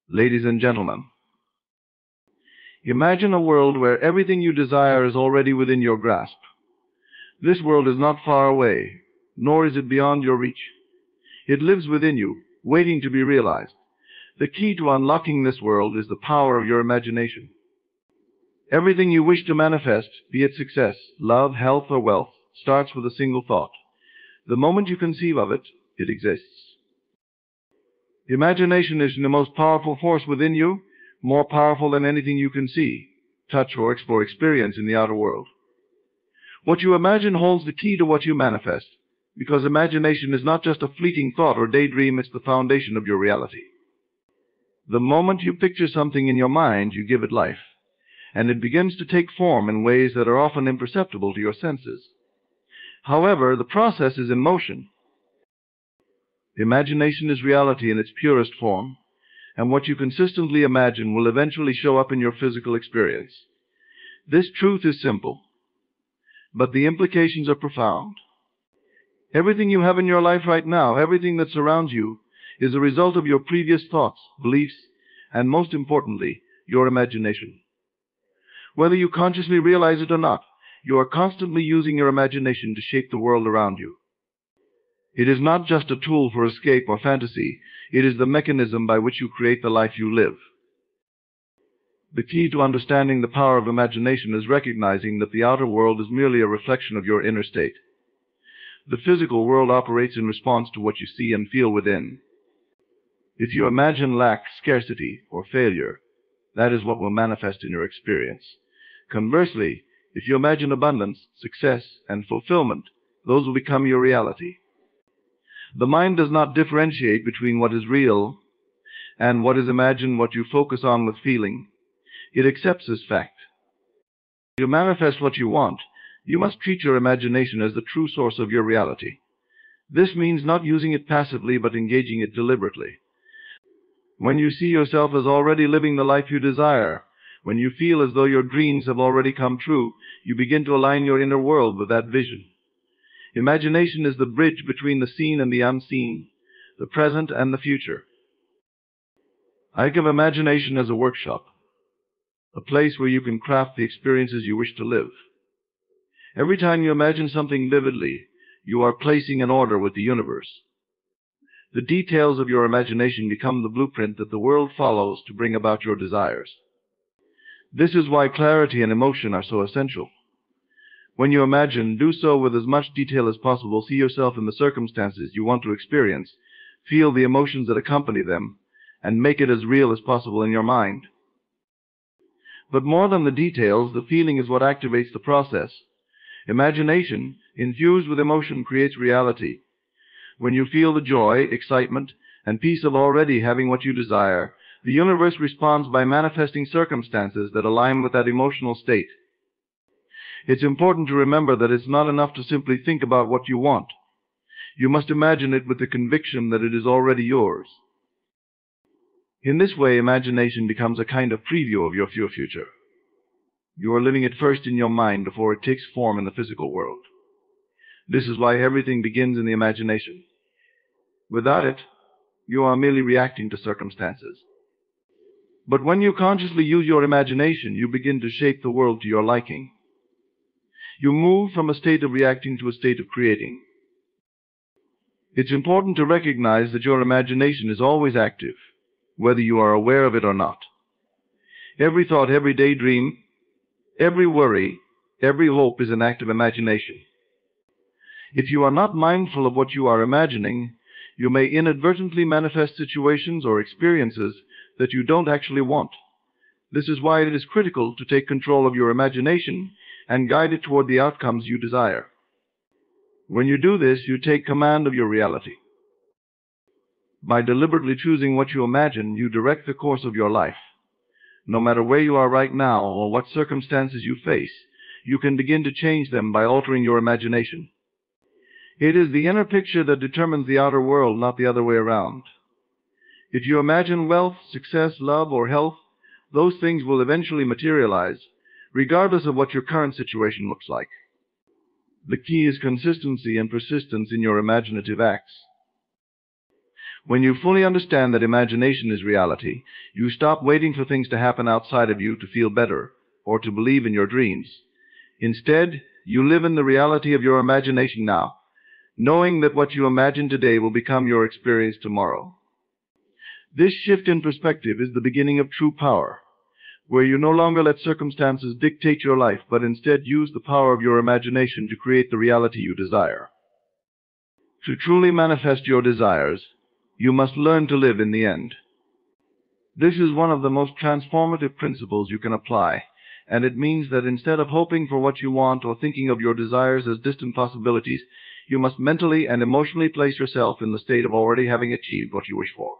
Ladies and gentlemen, imagine a world where everything you desire is already within your grasp. This world is not far away, nor is it beyond your reach. It lives within you, waiting to be realized. The key to unlocking this world is the power of your imagination. Everything you wish to manifest, be it success, love, health, or wealth, starts with a single thought. The moment you conceive of it, it exists. Imagination is the most powerful force within you, more powerful than anything you can see, touch, or experience in the outer world. What you imagine holds the key to what you manifest, because imagination is not just a fleeting thought or daydream, it's the foundation of your reality. The moment you picture something in your mind, you give it life, and it begins to take form in ways that are often imperceptible to your senses. However, the process is in motion. Imagination is reality in its purest form, and what you consistently imagine will eventually show up in your physical experience. This truth is simple, but the implications are profound. Everything you have in your life right now, everything that surrounds you, is a result of your previous thoughts, beliefs, and most importantly, your imagination. Whether you consciously realize it or not, you are constantly using your imagination to shape the world around you. It is not just a tool for escape or fantasy, it is the mechanism by which you create the life you live. The key to understanding the power of imagination is recognizing that the outer world is merely a reflection of your inner state. The physical world operates in response to what you see and feel within. If you imagine lack, scarcity, or failure, that is what will manifest in your experience. Conversely, if you imagine abundance, success, and fulfillment, those will become your reality. The mind does not differentiate between what is real and what is imagined, what you focus on with feeling. It accepts as fact. To manifest what you want, you must treat your imagination as the true source of your reality. This means not using it passively, but engaging it deliberately. When you see yourself as already living the life you desire, when you feel as though your dreams have already come true, you begin to align your inner world with that vision. Imagination is the bridge between the seen and the unseen, the present and the future. I give imagination as a workshop, a place where you can craft the experiences you wish to live. Every time you imagine something vividly, you are placing an order with the universe. The details of your imagination become the blueprint that the world follows to bring about your desires. This is why clarity and emotion are so essential. When you imagine, do so with as much detail as possible. See yourself in the circumstances you want to experience, feel the emotions that accompany them, and make it as real as possible in your mind. But more than the details, the feeling is what activates the process. Imagination, infused with emotion, creates reality. When you feel the joy, excitement, and peace of already having what you desire, the universe responds by manifesting circumstances that align with that emotional state. It's important to remember that it's not enough to simply think about what you want. You must imagine it with the conviction that it is already yours. In this way, imagination becomes a kind of preview of your future. You are living it first in your mind before it takes form in the physical world. This is why everything begins in the imagination. Without it, you are merely reacting to circumstances. But when you consciously use your imagination, you begin to shape the world to your liking. You move from a state of reacting to a state of creating. It's important to recognize that your imagination is always active, whether you are aware of it or not. Every thought, every daydream, every worry, every hope is an act of imagination. If you are not mindful of what you are imagining, you may inadvertently manifest situations or experiences that you don't actually want. This is why it is critical to take control of your imagination and guide it toward the outcomes you desire. When you do this, you take command of your reality. By deliberately choosing what you imagine, you direct the course of your life. No matter where you are right now or what circumstances you face, you can begin to change them by altering your imagination. It is the inner picture that determines the outer world, not the other way around. If you imagine wealth, success, love, or health, those things will eventually materialize, regardless of what your current situation looks like. The key is consistency and persistence in your imaginative acts. When you fully understand that imagination is reality, you stop waiting for things to happen outside of you to feel better or to believe in your dreams. Instead, you live in the reality of your imagination now, knowing that what you imagine today will become your experience tomorrow. This shift in perspective is the beginning of true power, where you no longer let circumstances dictate your life, but instead use the power of your imagination to create the reality you desire. To truly manifest your desires, you must learn to live in the end. This is one of the most transformative principles you can apply, and it means that instead of hoping for what you want or thinking of your desires as distant possibilities, you must mentally and emotionally place yourself in the state of already having achieved what you wish for.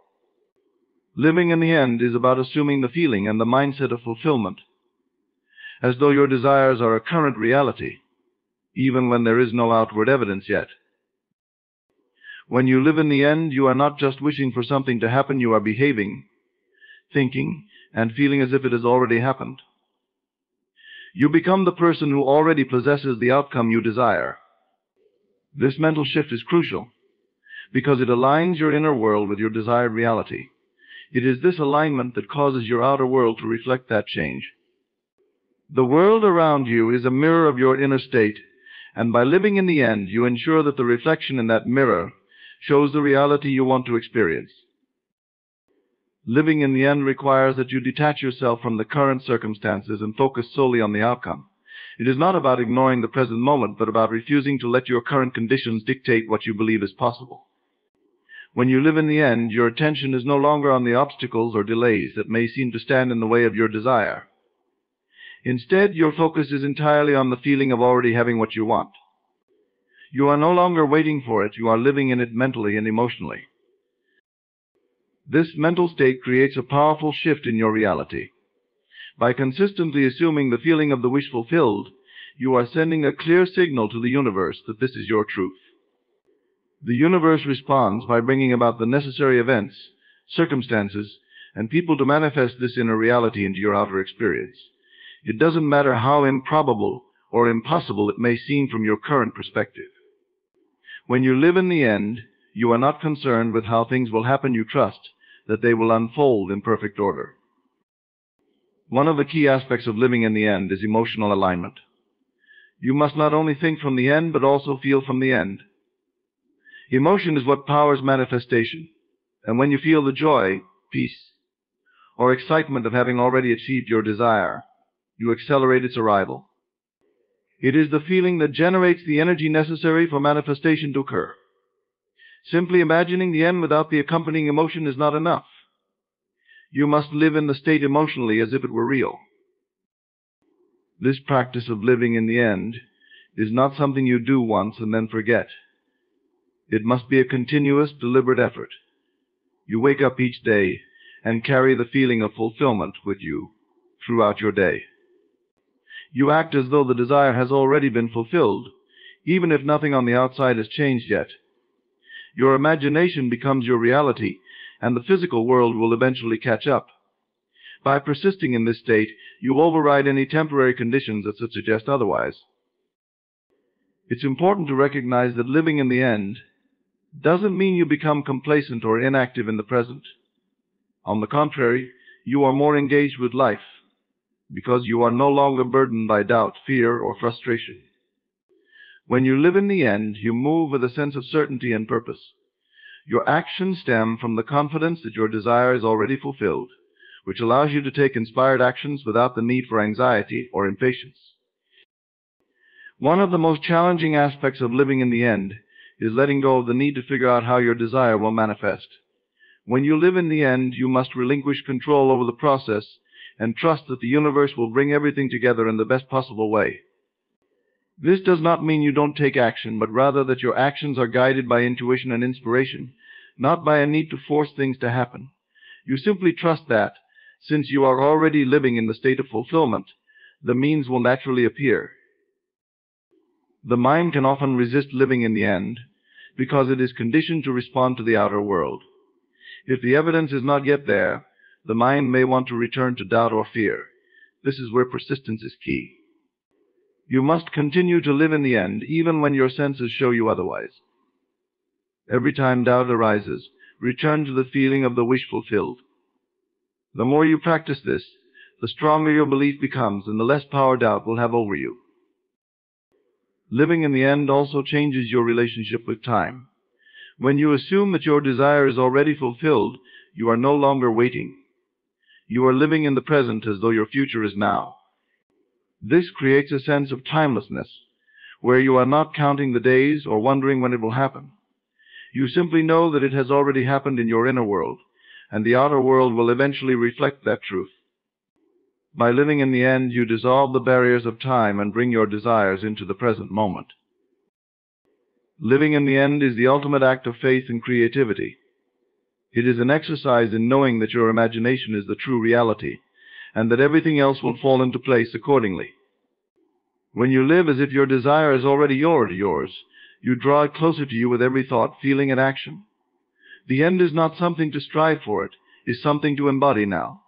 Living in the end is about assuming the feeling and the mindset of fulfillment, as though your desires are a current reality, even when there is no outward evidence yet. When you live in the end, you are not just wishing for something to happen, you are behaving, thinking, and feeling as if it has already happened. You become the person who already possesses the outcome you desire. This mental shift is crucial because it aligns your inner world with your desired reality. It is this alignment that causes your outer world to reflect that change. The world around you is a mirror of your inner state, and by living in the end, you ensure that the reflection in that mirror shows the reality you want to experience. Living in the end requires that you detach yourself from the current circumstances and focus solely on the outcome. It is not about ignoring the present moment, but about refusing to let your current conditions dictate what you believe is possible. When you live in the end, your attention is no longer on the obstacles or delays that may seem to stand in the way of your desire. Instead, your focus is entirely on the feeling of already having what you want. You are no longer waiting for it, you are living in it mentally and emotionally. This mental state creates a powerful shift in your reality. By consistently assuming the feeling of the wish fulfilled, you are sending a clear signal to the universe that this is your truth. The universe responds by bringing about the necessary events, circumstances, and people to manifest this inner reality into your outer experience. It doesn't matter how improbable or impossible it may seem from your current perspective. When you live in the end, you are not concerned with how things will happen. You trust that they will unfold in perfect order. One of the key aspects of living in the end is emotional alignment. You must not only think from the end, but also feel from the end. Emotion is what powers manifestation, and when you feel the joy, peace, or excitement of having already achieved your desire, you accelerate its arrival. It is the feeling that generates the energy necessary for manifestation to occur. Simply imagining the end without the accompanying emotion is not enough. You must live in the state emotionally as if it were real. This practice of living in the end is not something you do once and then forget. It must be a continuous, deliberate effort. You wake up each day and carry the feeling of fulfillment with you throughout your day. You act as though the desire has already been fulfilled, even if nothing on the outside has changed yet. Your imagination becomes your reality, and the physical world will eventually catch up. By persisting in this state, you override any temporary conditions that would suggest otherwise. It's important to recognize that living in the end doesn't mean you become complacent or inactive in the present. On the contrary, you are more engaged with life, because you are no longer burdened by doubt, fear, or frustration. When you live in the end, you move with a sense of certainty and purpose. Your actions stem from the confidence that your desire is already fulfilled, which allows you to take inspired actions without the need for anxiety or impatience. One of the most challenging aspects of living in the end is letting go of the need to figure out how your desire will manifest. When you live in the end, you must relinquish control over the process and trust that the universe will bring everything together in the best possible way. This does not mean you don't take action, but rather that your actions are guided by intuition and inspiration, not by a need to force things to happen. You simply trust that, since you are already living in the state of fulfillment, the means will naturally appear. The mind can often resist living in the end because it is conditioned to respond to the outer world. If the evidence is not yet there, the mind may want to return to doubt or fear. This is where persistence is key. You must continue to live in the end, even when your senses show you otherwise. Every time doubt arises, return to the feeling of the wish fulfilled. The more you practice this, the stronger your belief becomes and the less power doubt will have over you. Living in the end also changes your relationship with time. When you assume that your desire is already fulfilled, you are no longer waiting. You are living in the present as though your future is now. This creates a sense of timelessness, where you are not counting the days or wondering when it will happen. You simply know that it has already happened in your inner world, and the outer world will eventually reflect that truth. By living in the end, you dissolve the barriers of time and bring your desires into the present moment. Living in the end is the ultimate act of faith and creativity. It is an exercise in knowing that your imagination is the true reality, and that everything else will fall into place accordingly. When you live as if your desire is already yours, you draw it closer to you with every thought, feeling, and action. The end is not something to strive for, it is something to embody now.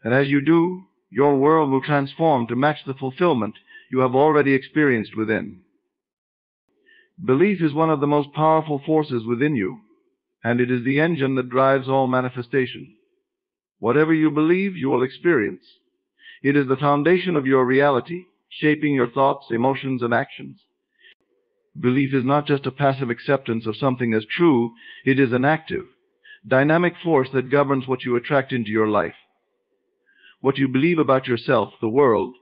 And as you do, your world will transform to match the fulfillment you have already experienced within. Belief is one of the most powerful forces within you, and it is the engine that drives all manifestation. Whatever you believe, you will experience. It is the foundation of your reality, shaping your thoughts, emotions, and actions. Belief is not just a passive acceptance of something as true, it is an active, dynamic force that governs what you attract into your life. What you believe about yourself, the world,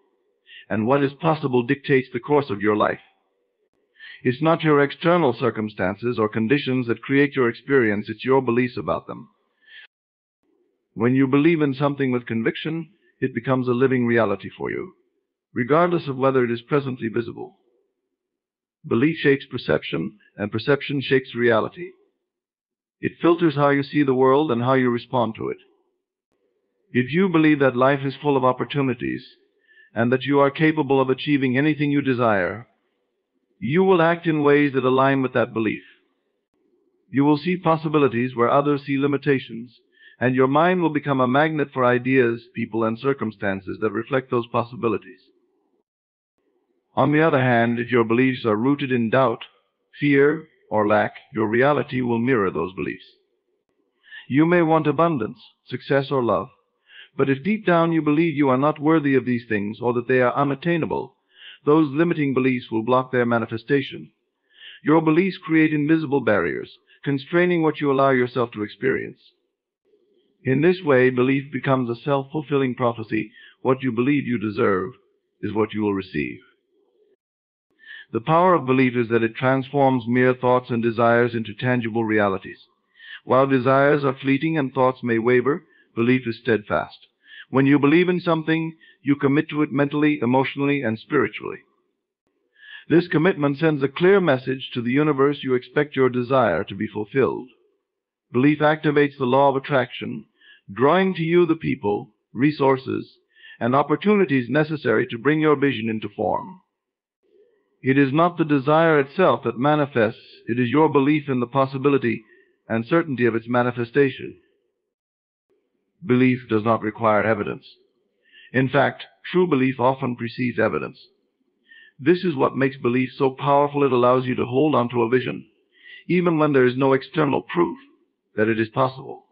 and what is possible dictates the course of your life. It's not your external circumstances or conditions that create your experience, it's your beliefs about them. When you believe in something with conviction, it becomes a living reality for you, regardless of whether it is presently visible. Belief shapes perception, and perception shapes reality. It filters how you see the world and how you respond to it. If you believe that life is full of opportunities, and that you are capable of achieving anything you desire, you will act in ways that align with that belief. You will see possibilities where others see limitations, and your mind will become a magnet for ideas, people, and circumstances that reflect those possibilities. On the other hand, if your beliefs are rooted in doubt, fear, or lack, your reality will mirror those beliefs. You may want abundance, success, or love, but if deep down you believe you are not worthy of these things or that they are unattainable, those limiting beliefs will block their manifestation. Your beliefs create invisible barriers, constraining what you allow yourself to experience. In this way, belief becomes a self-fulfilling prophecy. What you believe you deserve is what you will receive. The power of belief is that it transforms mere thoughts and desires into tangible realities. While desires are fleeting and thoughts may waver, belief is steadfast. When you believe in something, you commit to it mentally, emotionally, and spiritually. This commitment sends a clear message to the universe you expect your desire to be fulfilled. Belief activates the law of attraction, drawing to you the people, resources, and opportunities necessary to bring your vision into form. It is not the desire itself that manifests, it is your belief in the possibility and certainty of its manifestation. Belief does not require evidence. In fact, true belief often precedes evidence. This is what makes belief so powerful. It allows you to hold on to a vision, even when there is no external proof that it is possible.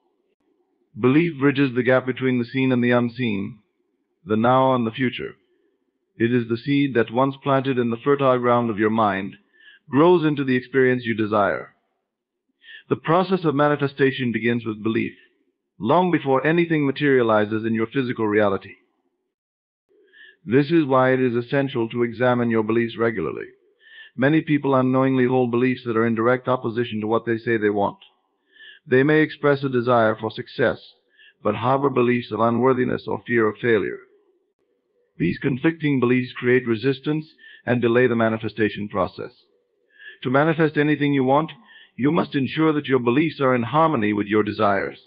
Belief bridges the gap between the seen and the unseen, the now and the future. It is the seed that, once planted in the fertile ground of your mind, grows into the experience you desire. The process of manifestation begins with belief, long before anything materializes in your physical reality. This is why it is essential to examine your beliefs regularly. Many people unknowingly hold beliefs that are in direct opposition to what they say they want. They may express a desire for success, but harbor beliefs of unworthiness or fear of failure. These conflicting beliefs create resistance and delay the manifestation process. To manifest anything you want, you must ensure that your beliefs are in harmony with your desires.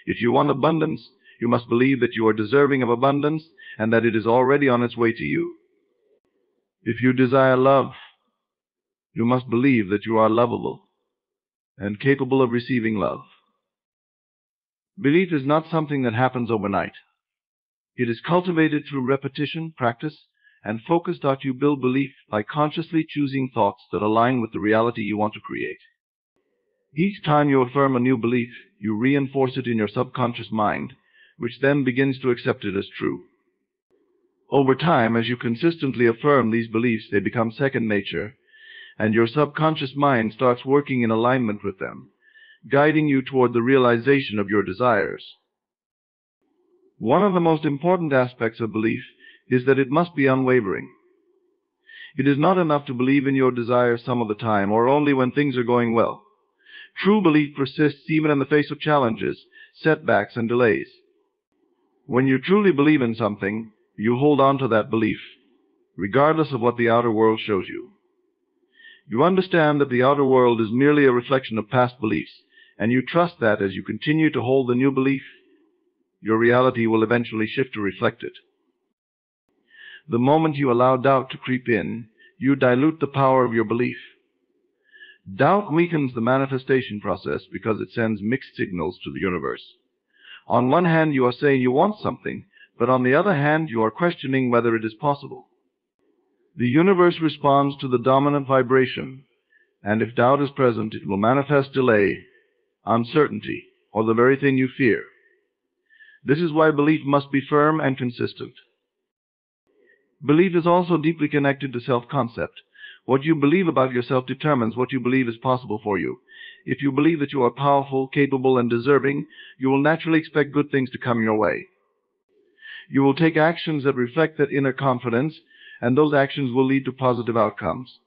If you want abundance, you must believe that you are deserving of abundance and that it is already on its way to you. If you desire love, you must believe that you are lovable and capable of receiving love. Belief is not something that happens overnight. It is cultivated through repetition, practice, and focus. You build belief by consciously choosing thoughts that align with the reality you want to create. Each time you affirm a new belief, you reinforce it in your subconscious mind, which then begins to accept it as true. Over time, as you consistently affirm these beliefs, they become second nature, and your subconscious mind starts working in alignment with them, guiding you toward the realization of your desires. One of the most important aspects of belief is that it must be unwavering. It is not enough to believe in your desires some of the time or only when things are going well. True belief persists even in the face of challenges, setbacks, and delays. When you truly believe in something, you hold on to that belief, regardless of what the outer world shows you. You understand that the outer world is merely a reflection of past beliefs, and you trust that as you continue to hold the new belief, your reality will eventually shift to reflect it. The moment you allow doubt to creep in, you dilute the power of your belief. Doubt weakens the manifestation process because it sends mixed signals to the universe. On one hand, you are saying you want something, but on the other hand, you are questioning whether it is possible. The universe responds to the dominant vibration, and if doubt is present, it will manifest delay, uncertainty, or the very thing you fear. This is why belief must be firm and consistent. Belief is also deeply connected to self-concept. What you believe about yourself determines what you believe is possible for you. If you believe that you are powerful, capable, and deserving, you will naturally expect good things to come your way. You will take actions that reflect that inner confidence, and those actions will lead to positive outcomes.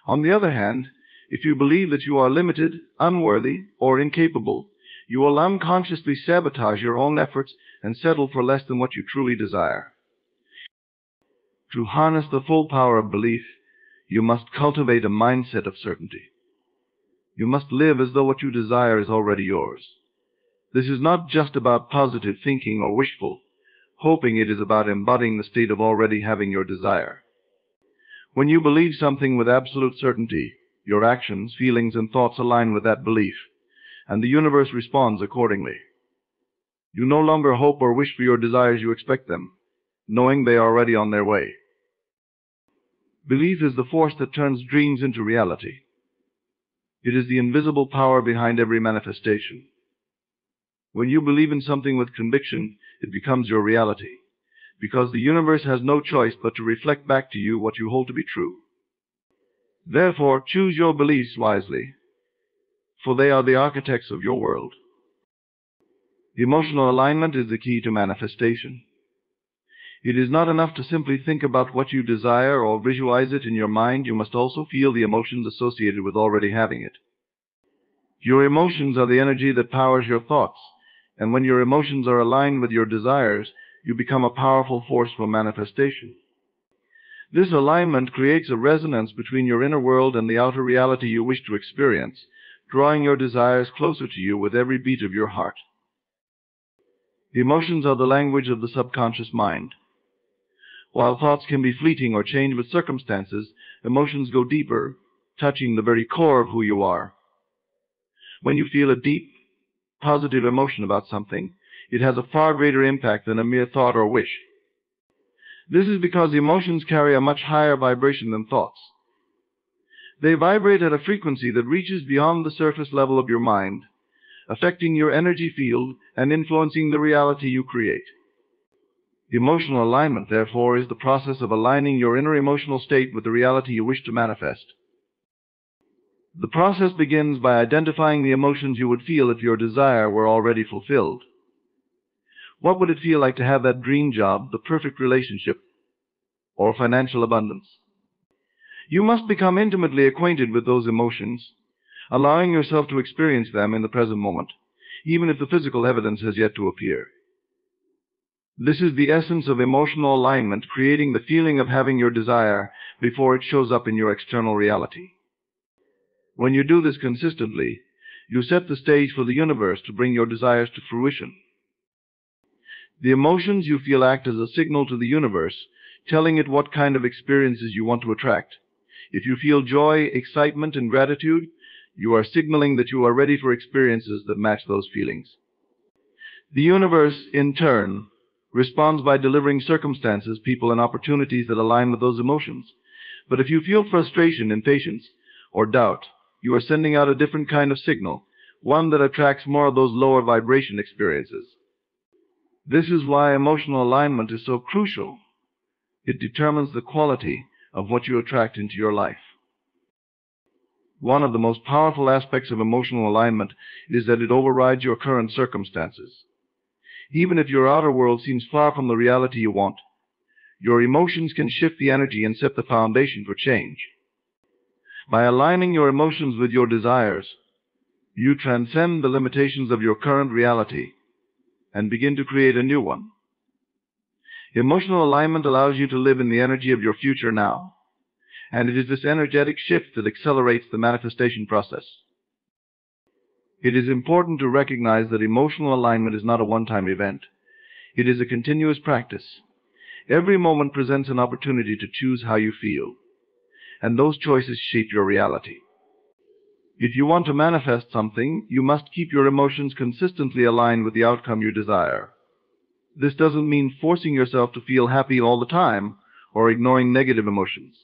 On the other hand, if you believe that you are limited, unworthy, or incapable, you will unconsciously sabotage your own efforts and settle for less than what you truly desire. To harness the full power of belief, you must cultivate a mindset of certainty. You must live as though what you desire is already yours. This is not just about positive thinking or wishful hoping. It is about embodying the state of already having your desire. When you believe something with absolute certainty, your actions, feelings, and thoughts align with that belief, and the universe responds accordingly. You no longer hope or wish for your desires, you expect them, knowing they are already on their way. Belief is the force that turns dreams into reality. It is the invisible power behind every manifestation. When you believe in something with conviction, it becomes your reality, because the universe has no choice but to reflect back to you what you hold to be true. Therefore, choose your beliefs wisely, for they are the architects of your world. Emotional alignment is the key to manifestation. It is not enough to simply think about what you desire or visualize it in your mind. You must also feel the emotions associated with already having it. Your emotions are the energy that powers your thoughts, and when your emotions are aligned with your desires, you become a powerful force for manifestation. This alignment creates a resonance between your inner world and the outer reality you wish to experience, drawing your desires closer to you with every beat of your heart. Emotions are the language of the subconscious mind. While thoughts can be fleeting or change with circumstances, emotions go deeper, touching the very core of who you are. When you feel a deep, positive emotion about something, it has a far greater impact than a mere thought or wish. This is because emotions carry a much higher vibration than thoughts. They vibrate at a frequency that reaches beyond the surface level of your mind, affecting your energy field and influencing the reality you create. Emotional alignment, therefore, is the process of aligning your inner emotional state with the reality you wish to manifest. The process begins by identifying the emotions you would feel if your desire were already fulfilled. What would it feel like to have that dream job, the perfect relationship, or financial abundance? You must become intimately acquainted with those emotions, allowing yourself to experience them in the present moment, even if the physical evidence has yet to appear. This is the essence of emotional alignment, creating the feeling of having your desire before it shows up in your external reality. When you do this consistently, you set the stage for the universe to bring your desires to fruition. The emotions you feel act as a signal to the universe, telling it what kind of experiences you want to attract. If you feel joy, excitement, and gratitude, you are signaling that you are ready for experiences that match those feelings. The universe, in turn, responds by delivering circumstances, people, and opportunities that align with those emotions. But if you feel frustration, impatience, or doubt, you are sending out a different kind of signal, one that attracts more of those lower vibration experiences. This is why emotional alignment is so crucial. It determines the quality of what you attract into your life. One of the most powerful aspects of emotional alignment is that it overrides your current circumstances. Even if your outer world seems far from the reality you want, your emotions can shift the energy and set the foundation for change. By aligning your emotions with your desires, you transcend the limitations of your current reality and begin to create a new one. Emotional alignment allows you to live in the energy of your future now, and it is this energetic shift that accelerates the manifestation process. It is important to recognize that emotional alignment is not a one-time event. It is a continuous practice. Every moment presents an opportunity to choose how you feel, and those choices shape your reality. If you want to manifest something, you must keep your emotions consistently aligned with the outcome you desire. This doesn't mean forcing yourself to feel happy all the time or ignoring negative emotions.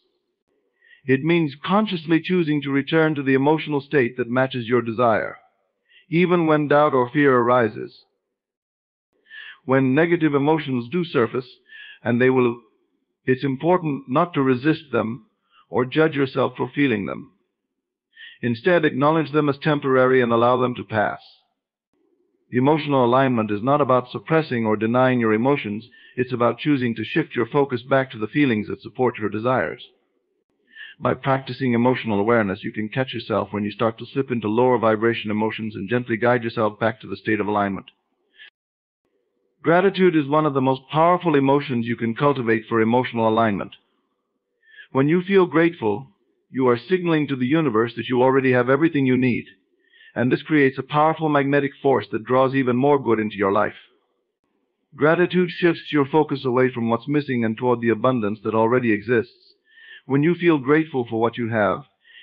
It means consciously choosing to return to the emotional state that matches your desire, even when doubt or fear arises. When negative emotions do surface, and they will, it's important not to resist them or judge yourself for feeling them. Instead, acknowledge them as temporary and allow them to pass. Emotional alignment is not about suppressing or denying your emotions. It's about choosing to shift your focus back to the feelings that support your desires. By practicing emotional awareness, you can catch yourself when you start to slip into lower vibration emotions and gently guide yourself back to the state of alignment. Gratitude is one of the most powerful emotions you can cultivate for emotional alignment. When you feel grateful, you are signaling to the universe that you already have everything you need, and this creates a powerful magnetic force that draws even more good into your life. Gratitude shifts your focus away from what's missing and toward the abundance that already exists. When you feel grateful for what you have,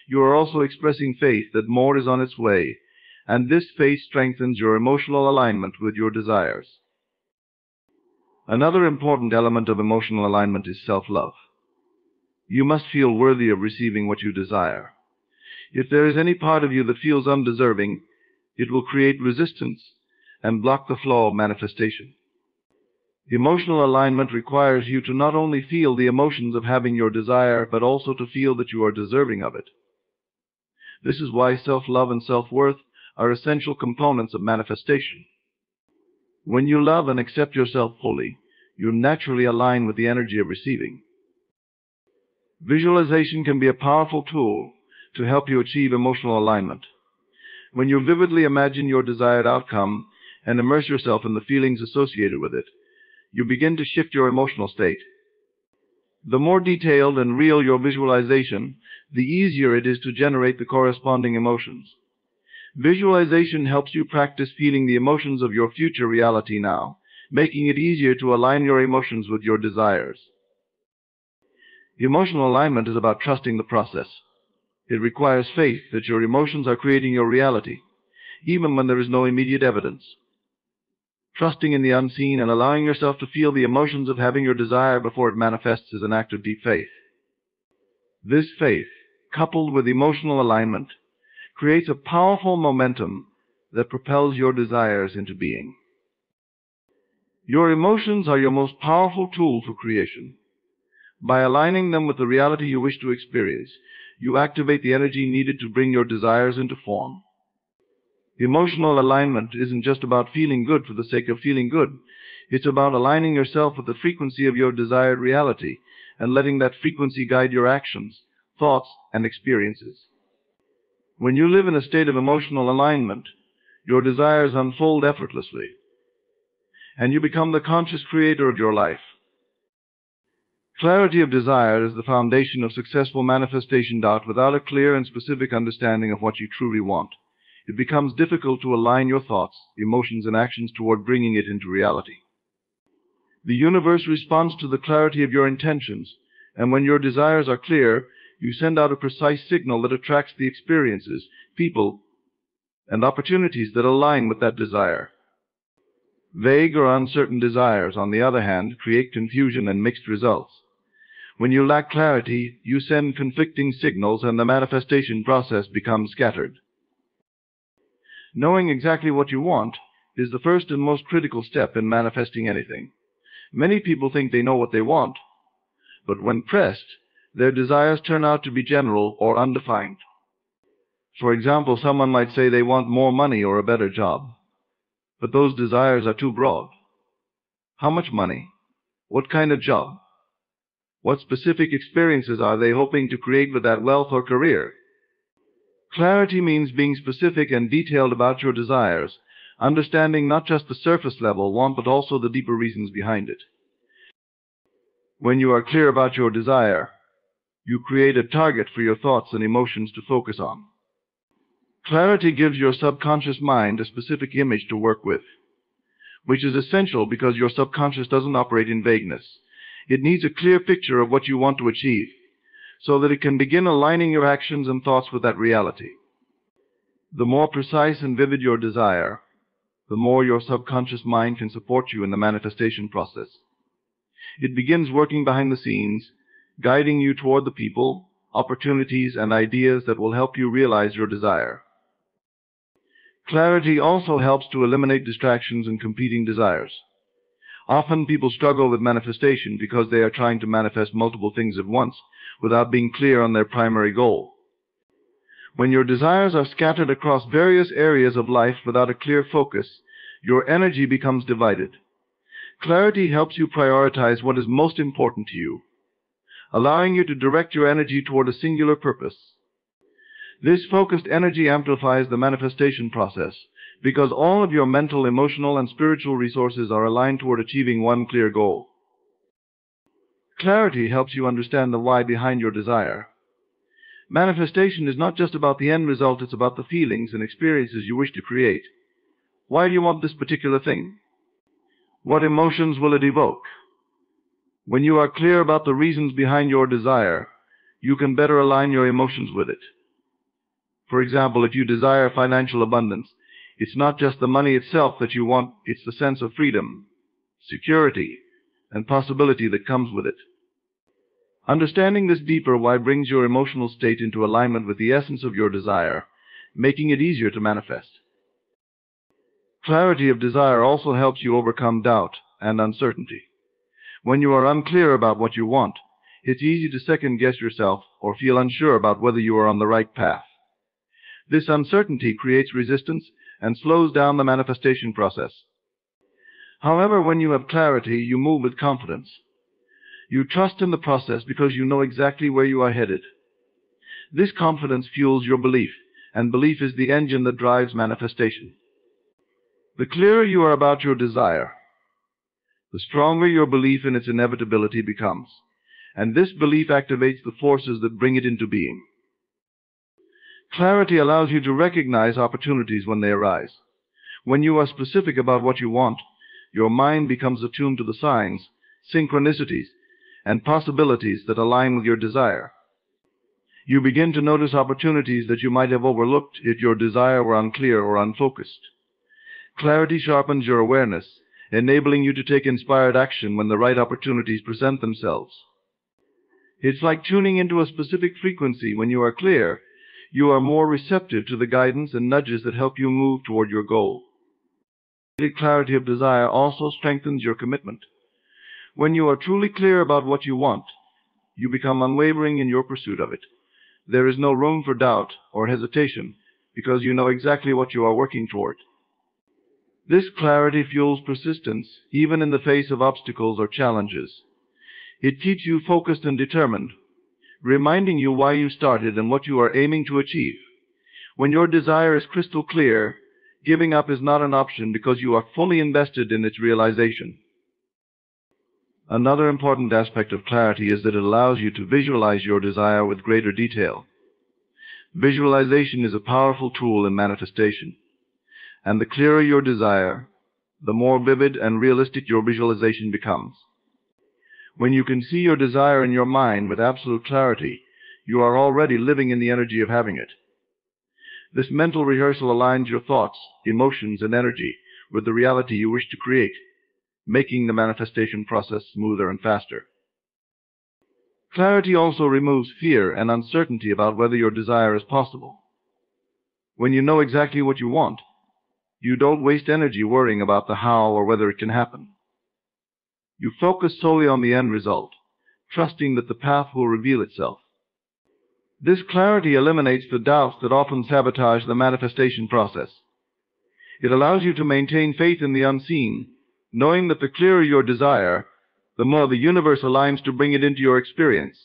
you are also expressing faith that more is on its way, and this faith strengthens your emotional alignment with your desires. Another important element of emotional alignment is self-love. You must feel worthy of receiving what you desire. If there is any part of you that feels undeserving, it will create resistance and block the flow of manifestation. Emotional alignment requires you to not only feel the emotions of having your desire, but also to feel that you are deserving of it. This is why self-love and self-worth are essential components of manifestation. When you love and accept yourself fully, you naturally align with the energy of receiving. Visualization can be a powerful tool to help you achieve emotional alignment. When you vividly imagine your desired outcome and immerse yourself in the feelings associated with it, you begin to shift your emotional state. The more detailed and real your visualization, the easier it is to generate the corresponding emotions. Visualization helps you practice feeling the emotions of your future reality now, making it easier to align your emotions with your desires. Emotional alignment is about trusting the process. It requires faith that your emotions are creating your reality, even when there is no immediate evidence. Trusting in the unseen and allowing yourself to feel the emotions of having your desire before it manifests is an act of deep faith. This faith, coupled with emotional alignment, creates a powerful momentum that propels your desires into being. Your emotions are your most powerful tool for creation. By aligning them with the reality you wish to experience, you activate the energy needed to bring your desires into form. Emotional alignment isn't just about feeling good for the sake of feeling good. It's about aligning yourself with the frequency of your desired reality and letting that frequency guide your actions, thoughts, and experiences. When you live in a state of emotional alignment, your desires unfold effortlessly, and you become the conscious creator of your life. Clarity of desire is the foundation of successful manifestation. Without a clear and specific understanding of what you truly want, it becomes difficult to align your thoughts, emotions, and actions toward bringing it into reality. The universe responds to the clarity of your intentions, and when your desires are clear, you send out a precise signal that attracts the experiences, people, and opportunities that align with that desire. Vague or uncertain desires, on the other hand, create confusion and mixed results. When you lack clarity, you send conflicting signals and the manifestation process becomes scattered. Knowing exactly what you want is the first and most critical step in manifesting anything. Many people think they know what they want, but when pressed, their desires turn out to be general or undefined. For example, someone might say they want more money or a better job, but those desires are too broad. How much money? What kind of job? What specific experiences are they hoping to create with that wealth or career? Clarity means being specific and detailed about your desires, understanding not just the surface level want but also the deeper reasons behind it. When you are clear about your desire, you create a target for your thoughts and emotions to focus on. Clarity gives your subconscious mind a specific image to work with, which is essential because your subconscious doesn't operate in vagueness. It needs a clear picture of what you want to achieve, so that it can begin aligning your actions and thoughts with that reality. The more precise and vivid your desire, the more your subconscious mind can support you in the manifestation process. It begins working behind the scenes, guiding you toward the people, opportunities, and ideas that will help you realize your desire. Clarity also helps to eliminate distractions and competing desires. Often people struggle with manifestation because they are trying to manifest multiple things at once without being clear on their primary goal. When your desires are scattered across various areas of life without a clear focus, your energy becomes divided. Clarity helps you prioritize what is most important to you, allowing you to direct your energy toward a singular purpose. This focused energy amplifies the manifestation process because all of your mental, emotional, and spiritual resources are aligned toward achieving one clear goal. Clarity helps you understand the why behind your desire. Manifestation is not just about the end result, it's about the feelings and experiences you wish to create. Why do you want this particular thing? What emotions will it evoke? When you are clear about the reasons behind your desire, you can better align your emotions with it. For example, if you desire financial abundance, it's not just the money itself that you want, it's the sense of freedom, security, and possibility that comes with it. Understanding this deeper why brings your emotional state into alignment with the essence of your desire, making it easier to manifest. Clarity of desire also helps you overcome doubt and uncertainty. When you are unclear about what you want, it's easy to second-guess yourself or feel unsure about whether you are on the right path. This uncertainty creates resistance and slows down the manifestation process. However, when you have clarity, you move with confidence. You trust in the process because you know exactly where you are headed. This confidence fuels your belief, and belief is the engine that drives manifestation. The clearer you are about your desire, the stronger your belief in its inevitability becomes, and this belief activates the forces that bring it into being. Clarity allows you to recognize opportunities when they arise. When you are specific about what you want, your mind becomes attuned to the signs, synchronicities, and possibilities that align with your desire. You begin to notice opportunities that you might have overlooked if your desire were unclear or unfocused. Clarity sharpens your awareness, enabling you to take inspired action when the right opportunities present themselves. It's like tuning into a specific frequency. When you are clear, you are more receptive to the guidance and nudges that help you move toward your goal. Clarity of desire also strengthens your commitment. When you are truly clear about what you want, you become unwavering in your pursuit of it. There is no room for doubt or hesitation because you know exactly what you are working toward. This clarity fuels persistence even in the face of obstacles or challenges. It keeps you focused and determined, reminding you why you started and what you are aiming to achieve. When your desire is crystal clear, giving up is not an option because you are fully invested in its realization. Another important aspect of clarity is that it allows you to visualize your desire with greater detail. Visualization is a powerful tool in manifestation, and the clearer your desire, the more vivid and realistic your visualization becomes. When you can see your desire in your mind with absolute clarity, you are already living in the energy of having it. This mental rehearsal aligns your thoughts, emotions, and energy with the reality you wish to create, making the manifestation process smoother and faster. Clarity also removes fear and uncertainty about whether your desire is possible. When you know exactly what you want, you don't waste energy worrying about the how or whether it can happen. You focus solely on the end result, trusting that the path will reveal itself. This clarity eliminates the doubts that often sabotage the manifestation process. It allows you to maintain faith in the unseen, knowing that the clearer your desire, the more the universe aligns to bring it into your experience.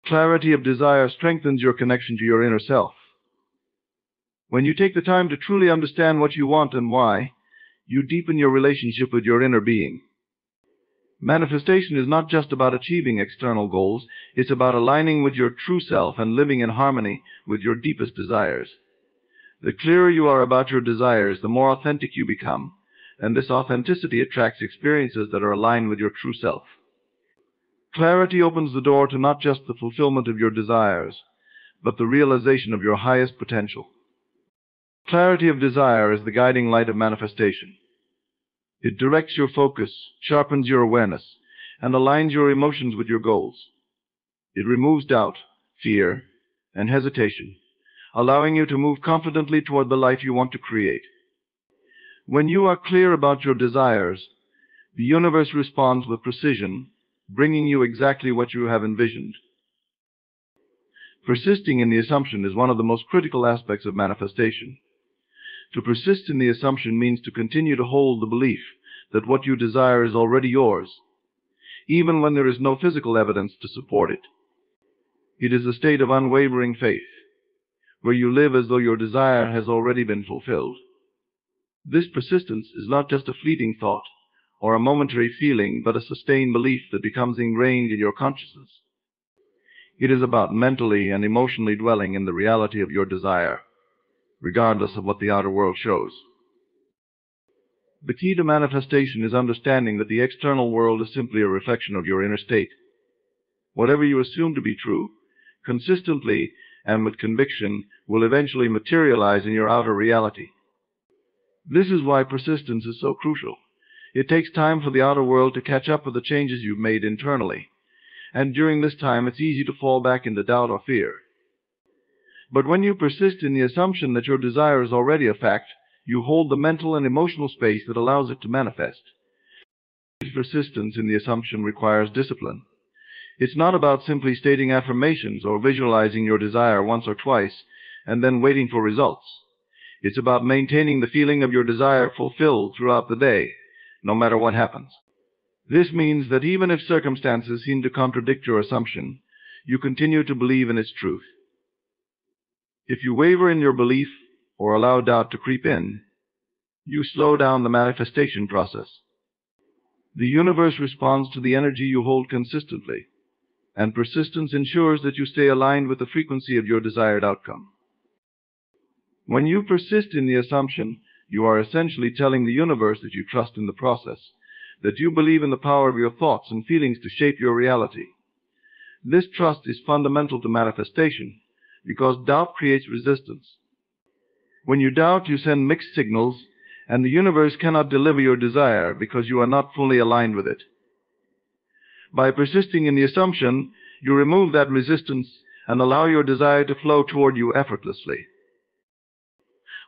Clarity of desire strengthens your connection to your inner self. When you take the time to truly understand what you want and why, you deepen your relationship with your inner being. Manifestation is not just about achieving external goals, it's about aligning with your true self and living in harmony with your deepest desires. The clearer you are about your desires, the more authentic you become, and this authenticity attracts experiences that are aligned with your true self. Clarity opens the door to not just the fulfillment of your desires, but the realization of your highest potential. Clarity of desire is the guiding light of manifestation. It directs your focus, sharpens your awareness, and aligns your emotions with your goals. It removes doubt, fear, and hesitation, allowing you to move confidently toward the life you want to create. When you are clear about your desires, the universe responds with precision, bringing you exactly what you have envisioned. Persisting in the assumption is one of the most critical aspects of manifestation. To persist in the assumption means to continue to hold the belief that what you desire is already yours, even when there is no physical evidence to support it. It is a state of unwavering faith, where you live as though your desire has already been fulfilled. This persistence is not just a fleeting thought or a momentary feeling, but a sustained belief that becomes ingrained in your consciousness. It is about mentally and emotionally dwelling in the reality of your desire, regardless of what the outer world shows. The key to manifestation is understanding that the external world is simply a reflection of your inner state. Whatever you assume to be true, consistently and with conviction, will eventually materialize in your outer reality. This is why persistence is so crucial. It takes time for the outer world to catch up with the changes you've made internally, and during this time it's easy to fall back into doubt or fear. But when you persist in the assumption that your desire is already a fact, you hold the mental and emotional space that allows it to manifest. Persistence in the assumption requires discipline. It's not about simply stating affirmations or visualizing your desire once or twice and then waiting for results. It's about maintaining the feeling of your desire fulfilled throughout the day, no matter what happens. This means that even if circumstances seem to contradict your assumption, you continue to believe in its truth. If you waver in your belief or allow doubt to creep in, you slow down the manifestation process. The universe responds to the energy you hold consistently, and persistence ensures that you stay aligned with the frequency of your desired outcome. When you persist in the assumption, you are essentially telling the universe that you trust in the process, that you believe in the power of your thoughts and feelings to shape your reality. This trust is fundamental to manifestation because doubt creates resistance. When you doubt, you send mixed signals, and the universe cannot deliver your desire because you are not fully aligned with it. By persisting in the assumption, you remove that resistance and allow your desire to flow toward you effortlessly.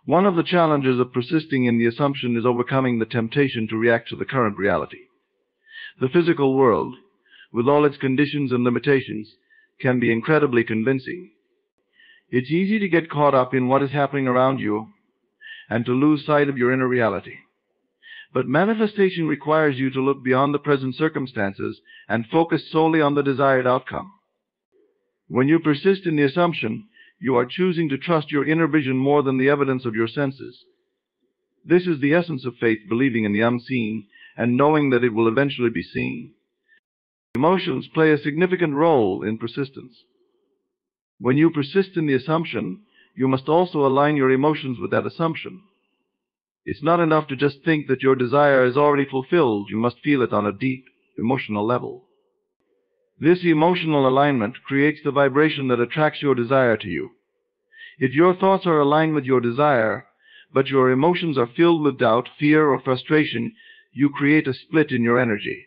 One of the challenges of persisting in the assumption is overcoming the temptation to react to the current reality. The physical world, with all its conditions and limitations, can be incredibly convincing. It's easy to get caught up in what is happening around you and to lose sight of your inner reality. But manifestation requires you to look beyond the present circumstances and focus solely on the desired outcome. When you persist in the assumption, you are choosing to trust your inner vision more than the evidence of your senses. This is the essence of faith, believing in the unseen and knowing that it will eventually be seen. Emotions play a significant role in persistence. When you persist in the assumption, you must also align your emotions with that assumption. It's not enough to just think that your desire is already fulfilled. You must feel it on a deep, emotional level. This emotional alignment creates the vibration that attracts your desire to you. If your thoughts are aligned with your desire, but your emotions are filled with doubt, fear, or frustration, you create a split in your energy.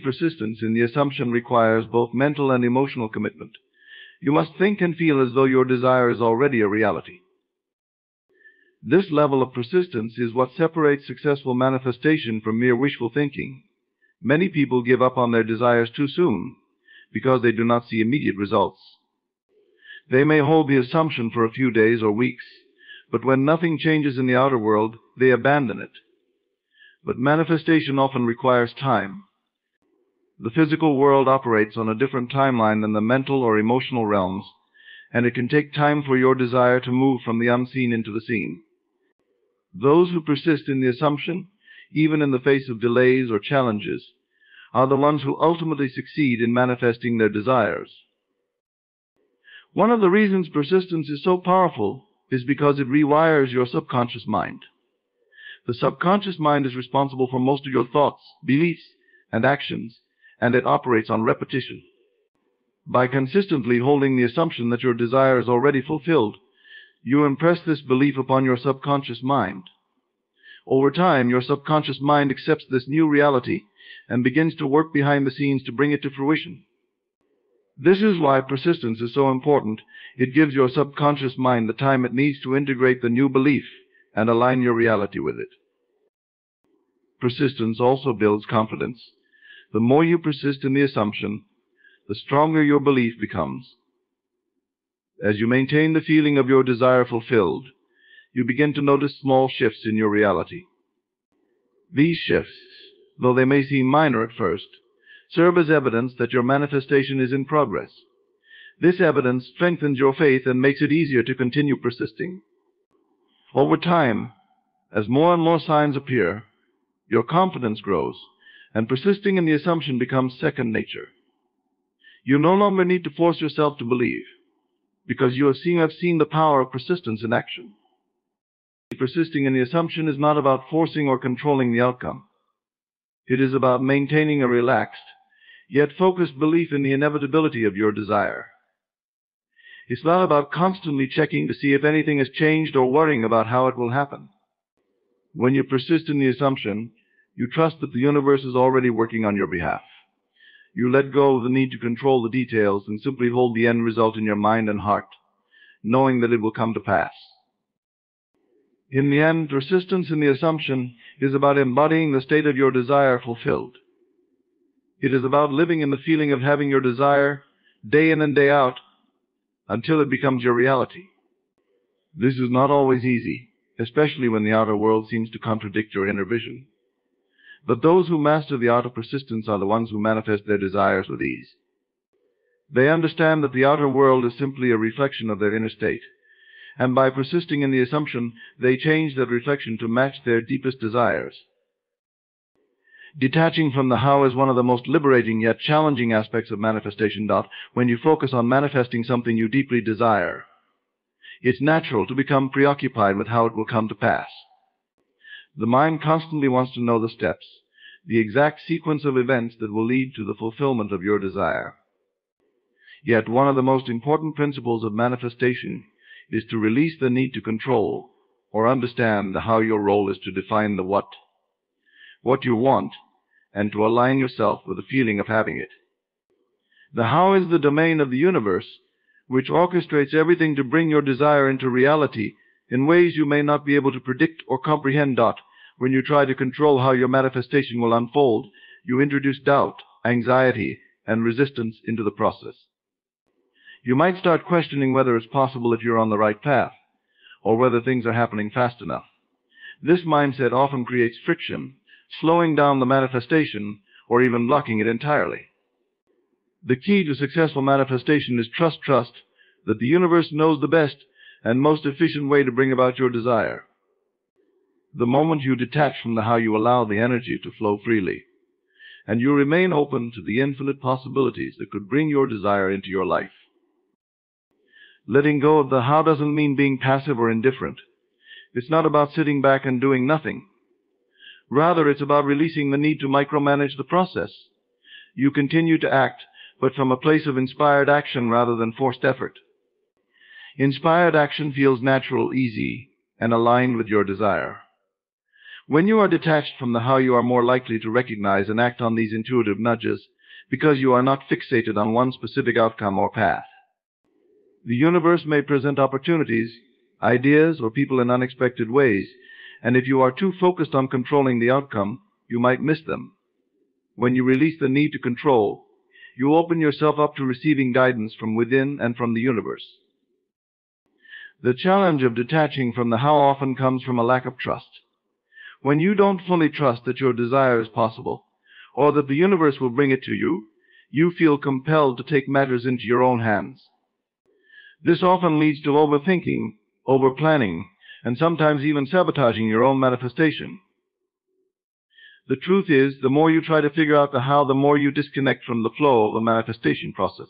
Persistence in the assumption requires both mental and emotional commitment. You must think and feel as though your desire is already a reality. This level of persistence is what separates successful manifestation from mere wishful thinking. Many people give up on their desires too soon because they do not see immediate results. They may hold the assumption for a few days or weeks, but when nothing changes in the outer world, they abandon it. But manifestation often requires time. The physical world operates on a different timeline than the mental or emotional realms, and it can take time for your desire to move from the unseen into the seen. Those who persist in the assumption, even in the face of delays or challenges, are the ones who ultimately succeed in manifesting their desires. One of the reasons persistence is so powerful is because it rewires your subconscious mind. The subconscious mind is responsible for most of your thoughts, beliefs, and actions, and it operates on repetition. By consistently holding the assumption that your desire is already fulfilled, you impress this belief upon your subconscious mind. Over time, your subconscious mind accepts this new reality and begins to work behind the scenes to bring it to fruition. This is why persistence is so important. It gives your subconscious mind the time it needs to integrate the new belief and align your reality with it. Persistence also builds confidence. The more you persist in the assumption, the stronger your belief becomes. As you maintain the feeling of your desire fulfilled, you begin to notice small shifts in your reality. These shifts, though they may seem minor at first, serve as evidence that your manifestation is in progress. This evidence strengthens your faith and makes it easier to continue persisting. Over time, as more and more signs appear, your confidence grows, and persisting in the assumption becomes second nature. You no longer need to force yourself to believe, because you have seen the power of persistence in action. Persisting in the assumption is not about forcing or controlling the outcome. It is about maintaining a relaxed, yet focused belief in the inevitability of your desire. It's not about constantly checking to see if anything has changed or worrying about how it will happen. When you persist in the assumption, you trust that the universe is already working on your behalf. You let go of the need to control the details and simply hold the end result in your mind and heart, knowing that it will come to pass. In the end, persistence in the assumption is about embodying the state of your desire fulfilled. It is about living in the feeling of having your desire day in and day out until it becomes your reality. This is not always easy, especially when the outer world seems to contradict your inner vision. But those who master the art of persistence are the ones who manifest their desires with ease. They understand that the outer world is simply a reflection of their inner state, and by persisting in the assumption, they change that reflection to match their deepest desires. Detaching from the how is one of the most liberating yet challenging aspects of manifestation. When you focus on manifesting something you deeply desire, it's natural to become preoccupied with how it will come to pass. The mind constantly wants to know the steps, the exact sequence of events that will lead to the fulfillment of your desire. Yet one of the most important principles of manifestation is to release the need to control or understand how your role is to define the what you want, and to align yourself with the feeling of having it. The how is the domain of the universe, which orchestrates everything to bring your desire into reality in ways you may not be able to predict or comprehend. When you try to control how your manifestation will unfold, you introduce doubt, anxiety, and resistance into the process. You might start questioning whether it's possible that you're on the right path, or whether things are happening fast enough. This mindset often creates friction, slowing down the manifestation, or even blocking it entirely. The key to successful manifestation is trust that the universe knows the best and most efficient way to bring about your desire. The moment you detach from the how, you allow the energy to flow freely, and you remain open to the infinite possibilities that could bring your desire into your life. Letting go of the how doesn't mean being passive or indifferent. It's not about sitting back and doing nothing. Rather, it's about releasing the need to micromanage the process. You continue to act, but from a place of inspired action rather than forced effort. Inspired action feels natural, easy, and aligned with your desire. When you are detached from the how, you are more likely to recognize and act on these intuitive nudges because you are not fixated on one specific outcome or path. The universe may present opportunities, ideas, or people in unexpected ways, and if you are too focused on controlling the outcome, you might miss them. When you release the need to control, you open yourself up to receiving guidance from within and from the universe. The challenge of detaching from the how often comes from a lack of trust. When you don't fully trust that your desire is possible, or that the universe will bring it to you, you feel compelled to take matters into your own hands. This often leads to overthinking, overplanning, and sometimes even sabotaging your own manifestation. The truth is, the more you try to figure out the how, the more you disconnect from the flow of the manifestation process.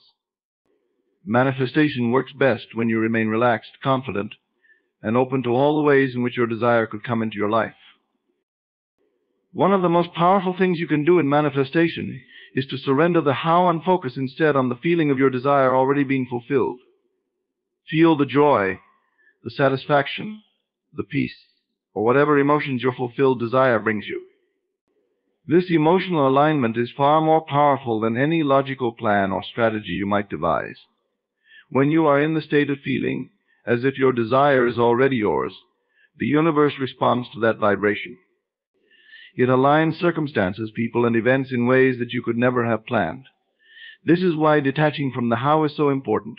Manifestation works best when you remain relaxed, confident, and open to all the ways in which your desire could come into your life. One of the most powerful things you can do in manifestation is to surrender the how and focus instead on the feeling of your desire already being fulfilled. Feel the joy, the satisfaction, the peace, or whatever emotions your fulfilled desire brings you. This emotional alignment is far more powerful than any logical plan or strategy you might devise. When you are in the state of feeling as if your desire is already yours, the universe responds to that vibration. It aligns circumstances, people, and events in ways that you could never have planned. This is why detaching from the how is so important,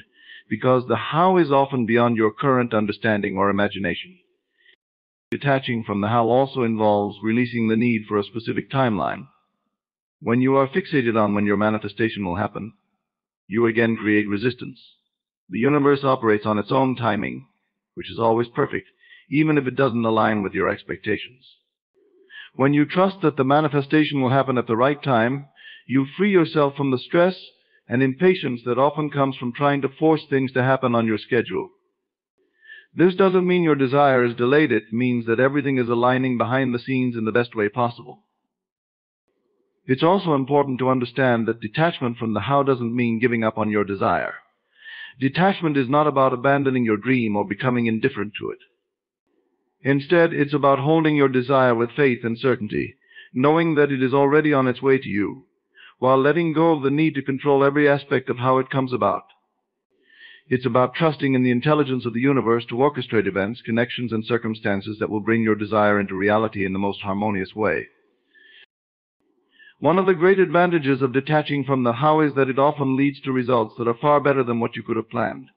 because the how is often beyond your current understanding or imagination. Detaching from the how also involves releasing the need for a specific timeline. When you are fixated on when your manifestation will happen, you again create resistance. The universe operates on its own timing, which is always perfect, even if it doesn't align with your expectations. When you trust that the manifestation will happen at the right time, you free yourself from the stress and impatience that often comes from trying to force things to happen on your schedule. This doesn't mean your desire is delayed. It means that everything is aligning behind the scenes in the best way possible. It's also important to understand that detachment from the how doesn't mean giving up on your desire. Detachment is not about abandoning your dream or becoming indifferent to it. Instead, it's about holding your desire with faith and certainty, knowing that it is already on its way to you, while letting go of the need to control every aspect of how it comes about. It's about trusting in the intelligence of the universe to orchestrate events, connections, and circumstances that will bring your desire into reality in the most harmonious way. One of the great advantages of detaching from the how is that it often leads to results that are far better than what you could have planned.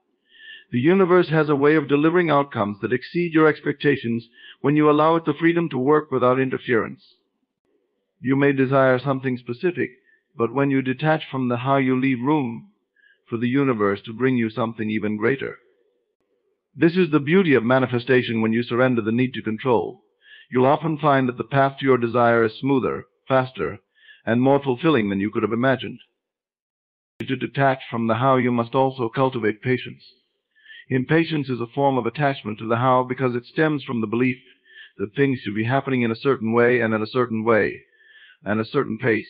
The universe has a way of delivering outcomes that exceed your expectations when you allow it the freedom to work without interference. You may desire something specific, but when you detach from the how, you leave room for the universe to bring you something even greater. This is the beauty of manifestation. When you surrender the need to control, you'll often find that the path to your desire is smoother, faster, and more fulfilling than you could have imagined. To detach from the how, you must also cultivate patience. Impatience is a form of attachment to the how because it stems from the belief that things should be happening in a certain way and in a certain way and a certain pace.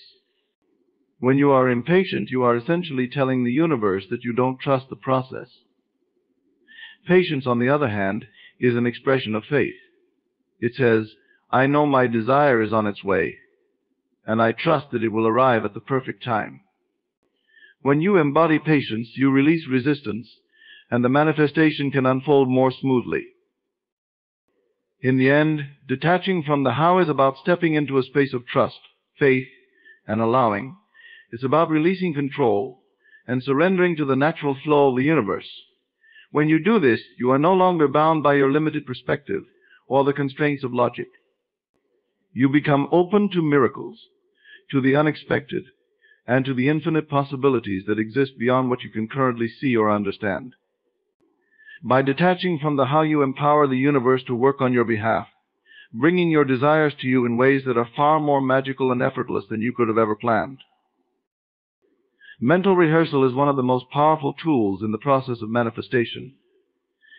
When you are impatient, you are essentially telling the universe that you don't trust the process. Patience, on the other hand, is an expression of faith. It says, I know my desire is on its way, and I trust that it will arrive at the perfect time. When you embody patience, you release resistance, and the manifestation can unfold more smoothly. In the end, detaching from the how is about stepping into a space of trust, faith, and allowing. It's about releasing control and surrendering to the natural flow of the universe. When you do this, you are no longer bound by your limited perspective or the constraints of logic. You become open to miracles, to the unexpected, and to the infinite possibilities that exist beyond what you can currently see or understand. By detaching from the how, you empower the universe to work on your behalf, bringing your desires to you in ways that are far more magical and effortless than you could have ever planned. Mental rehearsal is one of the most powerful tools in the process of manifestation.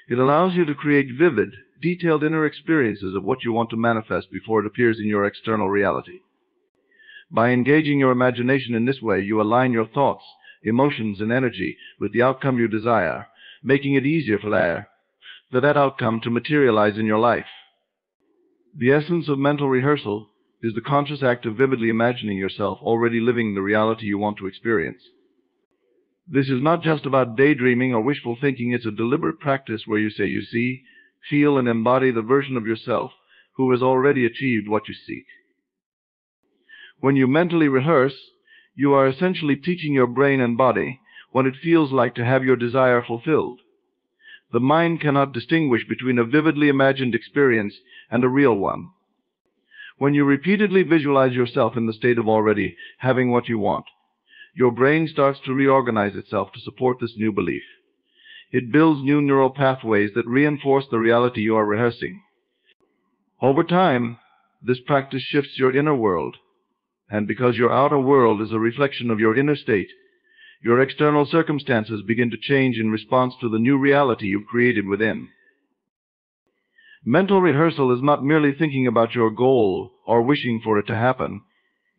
It allows you to create vivid, detailed inner experiences of what you want to manifest before it appears in your external reality. By engaging your imagination in this way, you align your thoughts, emotions, and energy with the outcome you desire, making it easier for that outcome to materialize in your life. The essence of mental rehearsal is the conscious act of vividly imagining yourself already living the reality you want to experience. This is not just about daydreaming or wishful thinking, it's a deliberate practice where you say you see, feel, and embody the version of yourself who has already achieved what you seek. When you mentally rehearse, you are essentially teaching your brain and body what it feels like to have your desire fulfilled. The mind cannot distinguish between a vividly imagined experience and a real one. When you repeatedly visualize yourself in the state of already having what you want, your brain starts to reorganize itself to support this new belief. It builds new neural pathways that reinforce the reality you are rehearsing. Over time, this practice shifts your inner world, and because your outer world is a reflection of your inner state, your external circumstances begin to change in response to the new reality you've created within. Mental rehearsal is not merely thinking about your goal or wishing for it to happen.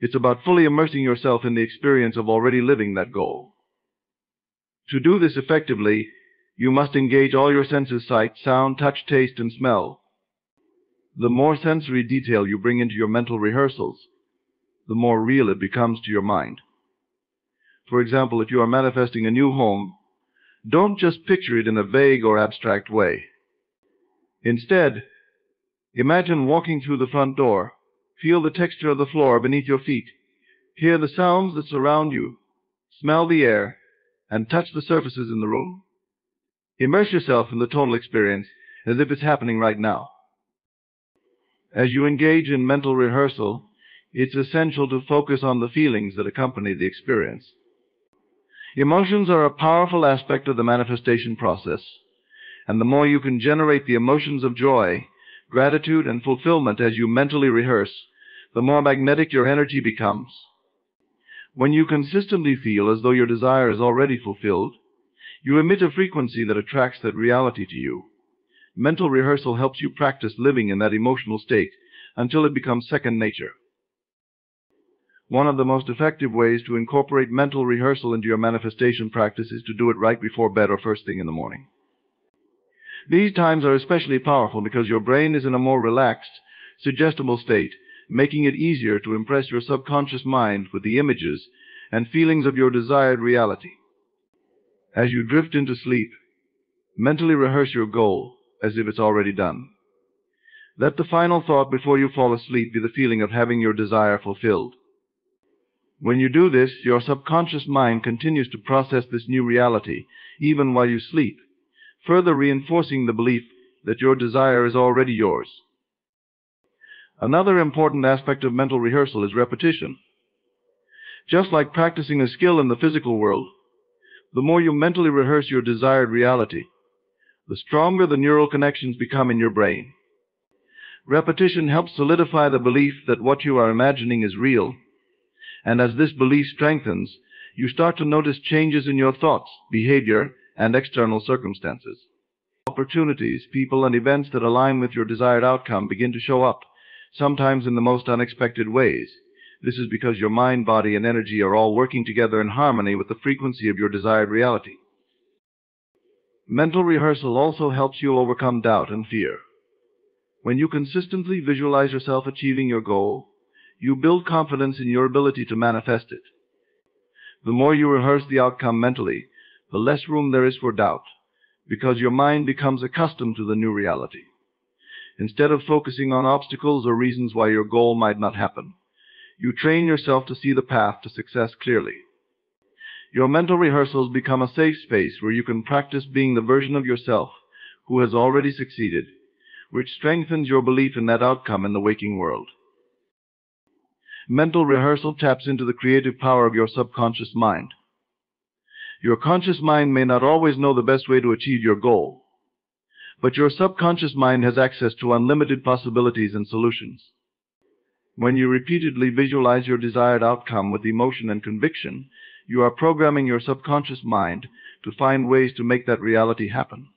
It's about fully immersing yourself in the experience of already living that goal. To do this effectively, you must engage all your senses: sight, sound, touch, taste, and smell. The more sensory detail you bring into your mental rehearsals, the more real it becomes to your mind. For example, if you are manifesting a new home, don't just picture it in a vague or abstract way. Instead, imagine walking through the front door, feel the texture of the floor beneath your feet, hear the sounds that surround you, smell the air, and touch the surfaces in the room. Immerse yourself in the total experience as if it's happening right now. As you engage in mental rehearsal, it's essential to focus on the feelings that accompany the experience. Emotions are a powerful aspect of the manifestation process, and the more you can generate the emotions of joy, gratitude, and fulfillment as you mentally rehearse, the more magnetic your energy becomes. When you consistently feel as though your desire is already fulfilled, you emit a frequency that attracts that reality to you. Mental rehearsal helps you practice living in that emotional state until it becomes second nature. One of the most effective ways to incorporate mental rehearsal into your manifestation practice is to do it right before bed or first thing in the morning. These times are especially powerful because your brain is in a more relaxed, suggestible state, making it easier to impress your subconscious mind with the images and feelings of your desired reality. As you drift into sleep, mentally rehearse your goal as if it's already done. Let the final thought before you fall asleep be the feeling of having your desire fulfilled. When you do this, your subconscious mind continues to process this new reality even while you sleep, further reinforcing the belief that your desire is already yours. Another important aspect of mental rehearsal is repetition. Just like practicing a skill in the physical world, the more you mentally rehearse your desired reality, the stronger the neural connections become in your brain. Repetition helps solidify the belief that what you are imagining is real, and as this belief strengthens, you start to notice changes in your thoughts, behavior, and external circumstances. Opportunities, people, and events that align with your desired outcome begin to show up, sometimes in the most unexpected ways. This is because your mind, body, and energy are all working together in harmony with the frequency of your desired reality. Mental rehearsal also helps you overcome doubt and fear. When you consistently visualize yourself achieving your goal, you build confidence in your ability to manifest it. The more you rehearse the outcome mentally, the less room there is for doubt, because your mind becomes accustomed to the new reality. Instead of focusing on obstacles or reasons why your goal might not happen, you train yourself to see the path to success clearly. Your mental rehearsals become a safe space where you can practice being the version of yourself who has already succeeded, which strengthens your belief in that outcome in the waking world. Mental rehearsal taps into the creative power of your subconscious mind. Your conscious mind may not always know the best way to achieve your goal, but your subconscious mind has access to unlimited possibilities and solutions. When you repeatedly visualize your desired outcome with emotion and conviction, you are programming your subconscious mind to find ways to make that reality happen.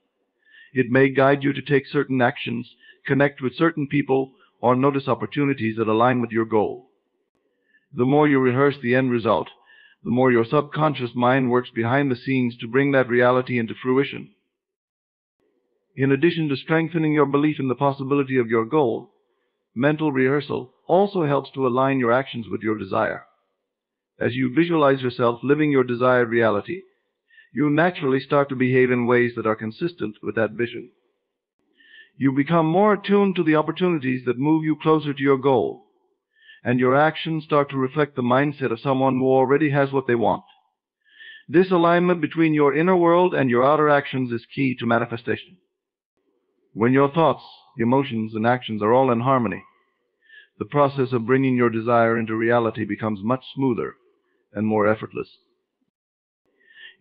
It may guide you to take certain actions, connect with certain people, or notice opportunities that align with your goal. The more you rehearse the end result, the more your subconscious mind works behind the scenes to bring that reality into fruition. In addition to strengthening your belief in the possibility of your goal, Mental rehearsal also helps to align your actions with your desire. As you visualize yourself living your desired reality, you naturally start to behave in ways that are consistent with that vision. You become more attuned to the opportunities that move you closer to your goal, and your actions start to reflect the mindset of someone who already has what they want. This alignment between your inner world and your outer actions is key to manifestation. When your thoughts, emotions, and actions are all in harmony, the process of bringing your desire into reality becomes much smoother and more effortless.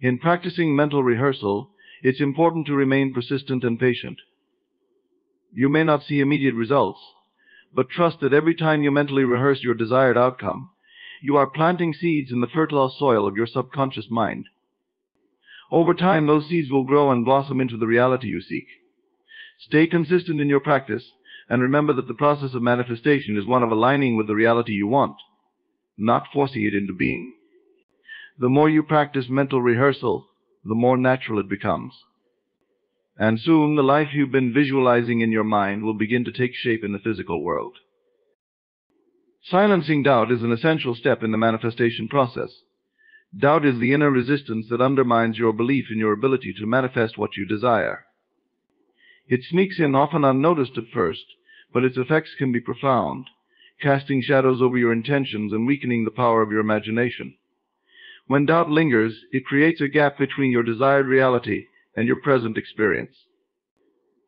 In practicing mental rehearsal, it's important to remain persistent and patient. You may not see immediate results, but trust that every time you mentally rehearse your desired outcome, you are planting seeds in the fertile soil of your subconscious mind. Over time, those seeds will grow and blossom into the reality you seek. Stay consistent in your practice, and remember that the process of manifestation is one of aligning with the reality you want, not forcing it into being. The more you practice mental rehearsal, the more natural it becomes. And soon, the life you've been visualizing in your mind will begin to take shape in the physical world. Silencing doubt is an essential step in the manifestation process. Doubt is the inner resistance that undermines your belief in your ability to manifest what you desire. It sneaks in often unnoticed at first, but its effects can be profound, casting shadows over your intentions and weakening the power of your imagination. When doubt lingers, it creates a gap between your desired reality and your present experience.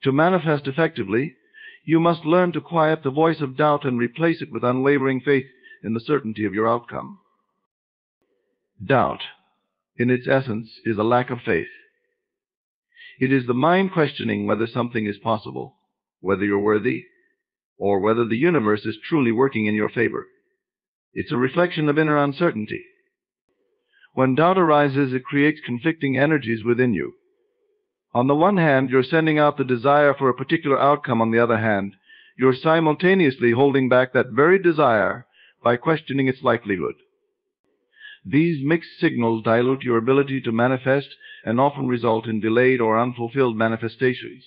To manifest effectively, you must learn to quiet the voice of doubt and replace it with unwavering faith in the certainty of your outcome. Doubt, in its essence, is a lack of faith. It is the mind questioning whether something is possible, whether you're worthy, or whether the universe is truly working in your favor. It's a reflection of inner uncertainty. When doubt arises, it creates conflicting energies within you. On the one hand, you're sending out the desire for a particular outcome. On the other hand, you're simultaneously holding back that very desire by questioning its likelihood. These mixed signals dilute your ability to manifest and often result in delayed or unfulfilled manifestations.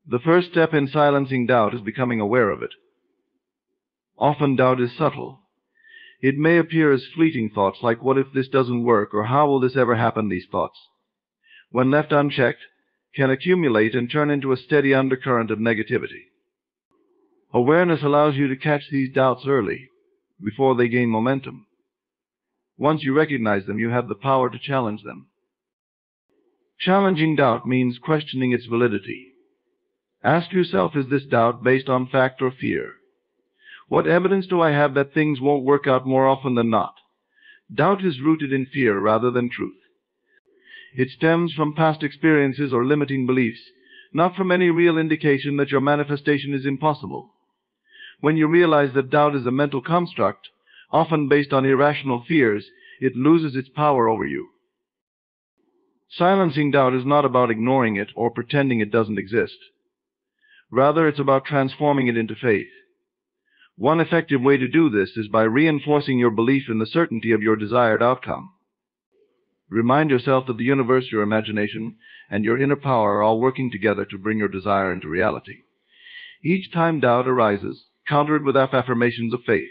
The first step in silencing doubt is becoming aware of it. Often doubt is subtle. It may appear as fleeting thoughts like, what if this doesn't work, or how will this ever happen? These thoughts, when left unchecked, can accumulate and turn into a steady undercurrent of negativity. Awareness allows you to catch these doubts early, before they gain momentum. Once you recognize them, you have the power to challenge them. Challenging doubt means questioning its validity. Ask yourself, is this doubt based on fact or fear? What evidence do I have that things won't work out more often than not? Doubt is rooted in fear rather than truth. It stems from past experiences or limiting beliefs, not from any real indication that your manifestation is impossible. When you realize that doubt is a mental construct, often based on irrational fears, it loses its power over you. Silencing doubt is not about ignoring it or pretending it doesn't exist. Rather, it's about transforming it into faith. One effective way to do this is by reinforcing your belief in the certainty of your desired outcome. Remind yourself that the universe, your imagination, and your inner power are all working together to bring your desire into reality. Each time doubt arises, counter it with affirmations of faith.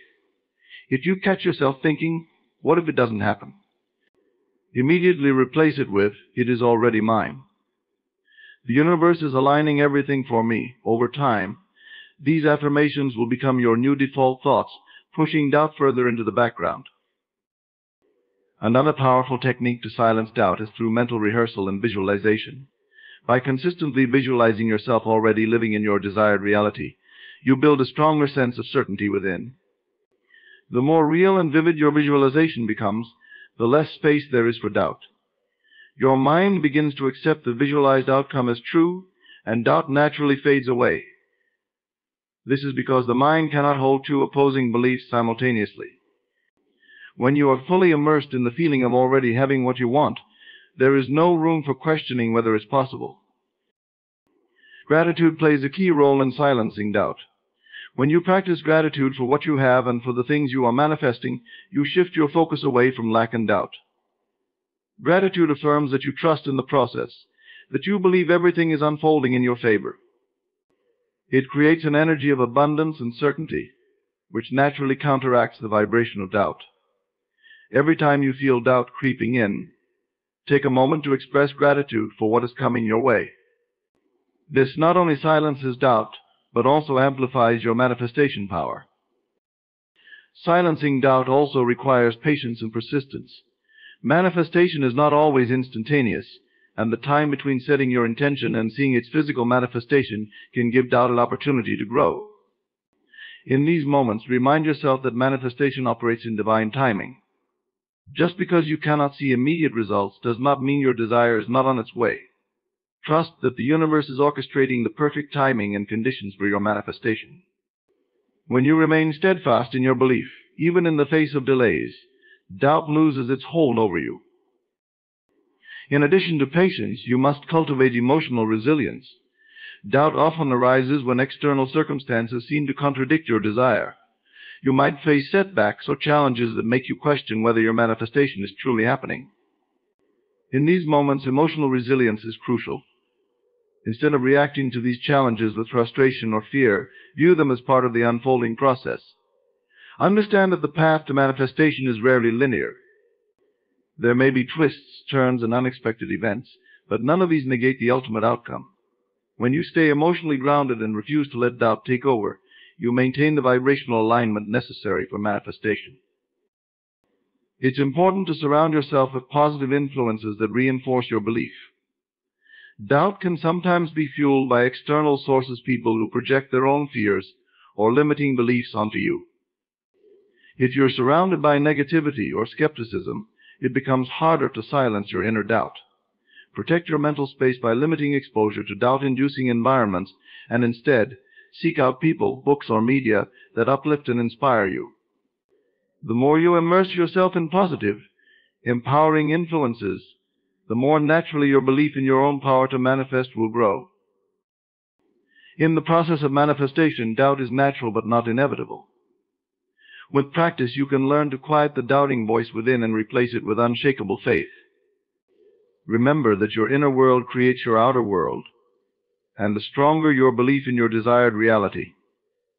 If you catch yourself thinking, what if it doesn't happen? Immediately replace it with, it is already mine. The universe is aligning everything for me. Over time, these affirmations will become your new default thoughts, pushing doubt further into the background. Another powerful technique to silence doubt is through mental rehearsal and visualization. By consistently visualizing yourself already living in your desired reality, you build a stronger sense of certainty within. The more real and vivid your visualization becomes, the less space there is for doubt. Your mind begins to accept the visualized outcome as true, and doubt naturally fades away. This is because the mind cannot hold two opposing beliefs simultaneously. When you are fully immersed in the feeling of already having what you want, there is no room for questioning whether it's possible. Gratitude plays a key role in silencing doubt. When you practice gratitude for what you have and for the things you are manifesting, you shift your focus away from lack and doubt. Gratitude affirms that you trust in the process, that you believe everything is unfolding in your favor. It creates an energy of abundance and certainty, which naturally counteracts the vibration of doubt. Every time you feel doubt creeping in, take a moment to express gratitude for what is coming your way. This not only silences doubt, but also amplifies your manifestation power. Silencing doubt also requires patience and persistence. Manifestation is not always instantaneous, and the time between setting your intention and seeing its physical manifestation can give doubt an opportunity to grow. In these moments, remind yourself that manifestation operates in divine timing. Just because you cannot see immediate results does not mean your desire is not on its way. Trust that the universe is orchestrating the perfect timing and conditions for your manifestation. When you remain steadfast in your belief, even in the face of delays, doubt loses its hold over you. In addition to patience, you must cultivate emotional resilience. Doubt often arises when external circumstances seem to contradict your desire. You might face setbacks or challenges that make you question whether your manifestation is truly happening. In these moments, emotional resilience is crucial. Instead of reacting to these challenges with frustration or fear, view them as part of the unfolding process. Understand that the path to manifestation is rarely linear. There may be twists, turns, and unexpected events, but none of these negate the ultimate outcome. When you stay emotionally grounded and refuse to let doubt take over, you maintain the vibrational alignment necessary for manifestation. It's important to surround yourself with positive influences that reinforce your belief. Doubt can sometimes be fueled by external sources, people who project their own fears or limiting beliefs onto you. If you're surrounded by negativity or skepticism, it becomes harder to silence your inner doubt. Protect your mental space by limiting exposure to doubt-inducing environments and instead seek out people, books, or media that uplift and inspire you. The more you immerse yourself in positive, empowering influences, the more naturally your belief in your own power to manifest will grow. In the process of manifestation, doubt is natural but not inevitable. With practice, you can learn to quiet the doubting voice within and replace it with unshakable faith. Remember that your inner world creates your outer world, and the stronger your belief in your desired reality,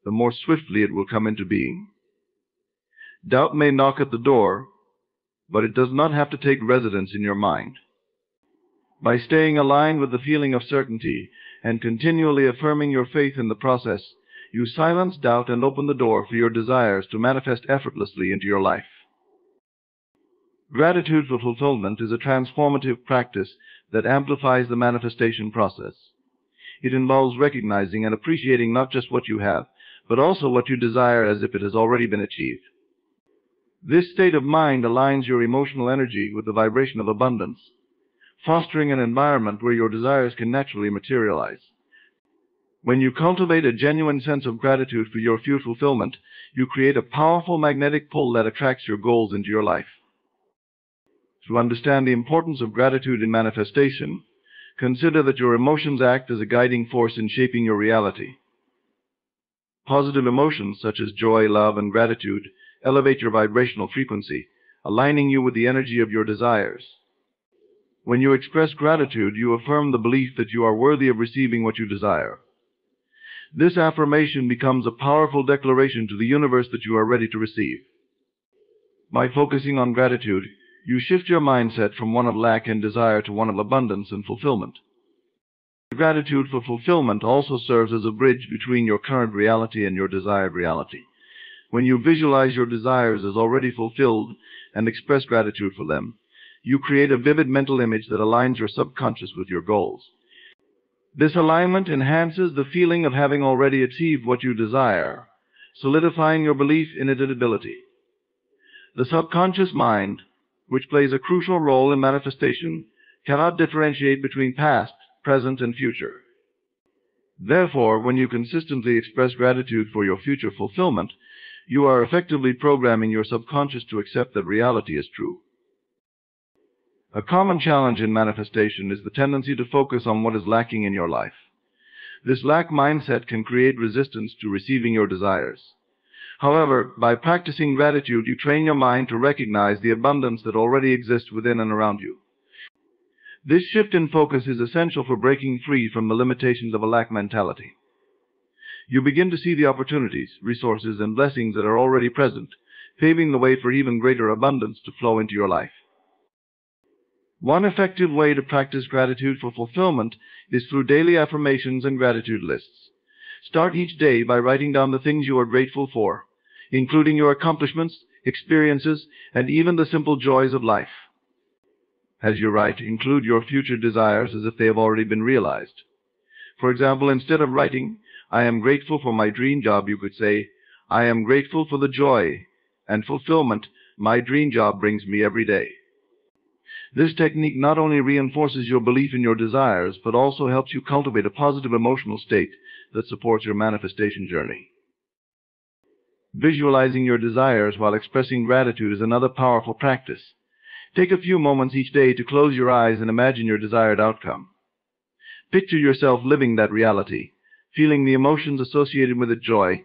the more swiftly it will come into being. Doubt may knock at the door, but it does not have to take residence in your mind. By staying aligned with the feeling of certainty and continually affirming your faith in the process, you silence doubt and open the door for your desires to manifest effortlessly into your life. Gratitude for fulfillment is a transformative practice that amplifies the manifestation process. It involves recognizing and appreciating not just what you have, but also what you desire as if it has already been achieved. This state of mind aligns your emotional energy with the vibration of abundance, fostering an environment where your desires can naturally materialize. When you cultivate a genuine sense of gratitude for your future fulfillment, you create a powerful magnetic pull that attracts your goals into your life. To understand the importance of gratitude in manifestation, consider that your emotions act as a guiding force in shaping your reality. Positive emotions such as joy, love, and gratitude elevate your vibrational frequency, aligning you with the energy of your desires. When you express gratitude, you affirm the belief that you are worthy of receiving what you desire. This affirmation becomes a powerful declaration to the universe that you are ready to receive. By focusing on gratitude, you shift your mindset from one of lack and desire to one of abundance and fulfillment. Gratitude for fulfillment also serves as a bridge between your current reality and your desired reality. When you visualize your desires as already fulfilled and express gratitude for them, you create a vivid mental image that aligns your subconscious with your goals. This alignment enhances the feeling of having already achieved what you desire, solidifying your belief in its ability. The subconscious mind, which plays a crucial role in manifestation, cannot differentiate between past, present, and future. Therefore, when you consistently express gratitude for your future fulfillment, you are effectively programming your subconscious to accept that reality is true. A common challenge in manifestation is the tendency to focus on what is lacking in your life. This lack mindset can create resistance to receiving your desires. However, by practicing gratitude, you train your mind to recognize the abundance that already exists within and around you. This shift in focus is essential for breaking free from the limitations of a lack mentality. You begin to see the opportunities, resources, and blessings that are already present, paving the way for even greater abundance to flow into your life. One effective way to practice gratitude for fulfillment is through daily affirmations and gratitude lists. Start each day by writing down the things you are grateful for, including your accomplishments, experiences, and even the simple joys of life. As you write, include your future desires as if they have already been realized. For example, instead of writing, "I am grateful for my dream job," you could say, "I am grateful for the joy and fulfillment my dream job brings me every day." This technique not only reinforces your belief in your desires, but also helps you cultivate a positive emotional state that supports your manifestation journey. Visualizing your desires while expressing gratitude is another powerful practice. Take a few moments each day to close your eyes and imagine your desired outcome. Picture yourself living that reality, feeling the emotions associated with it: joy,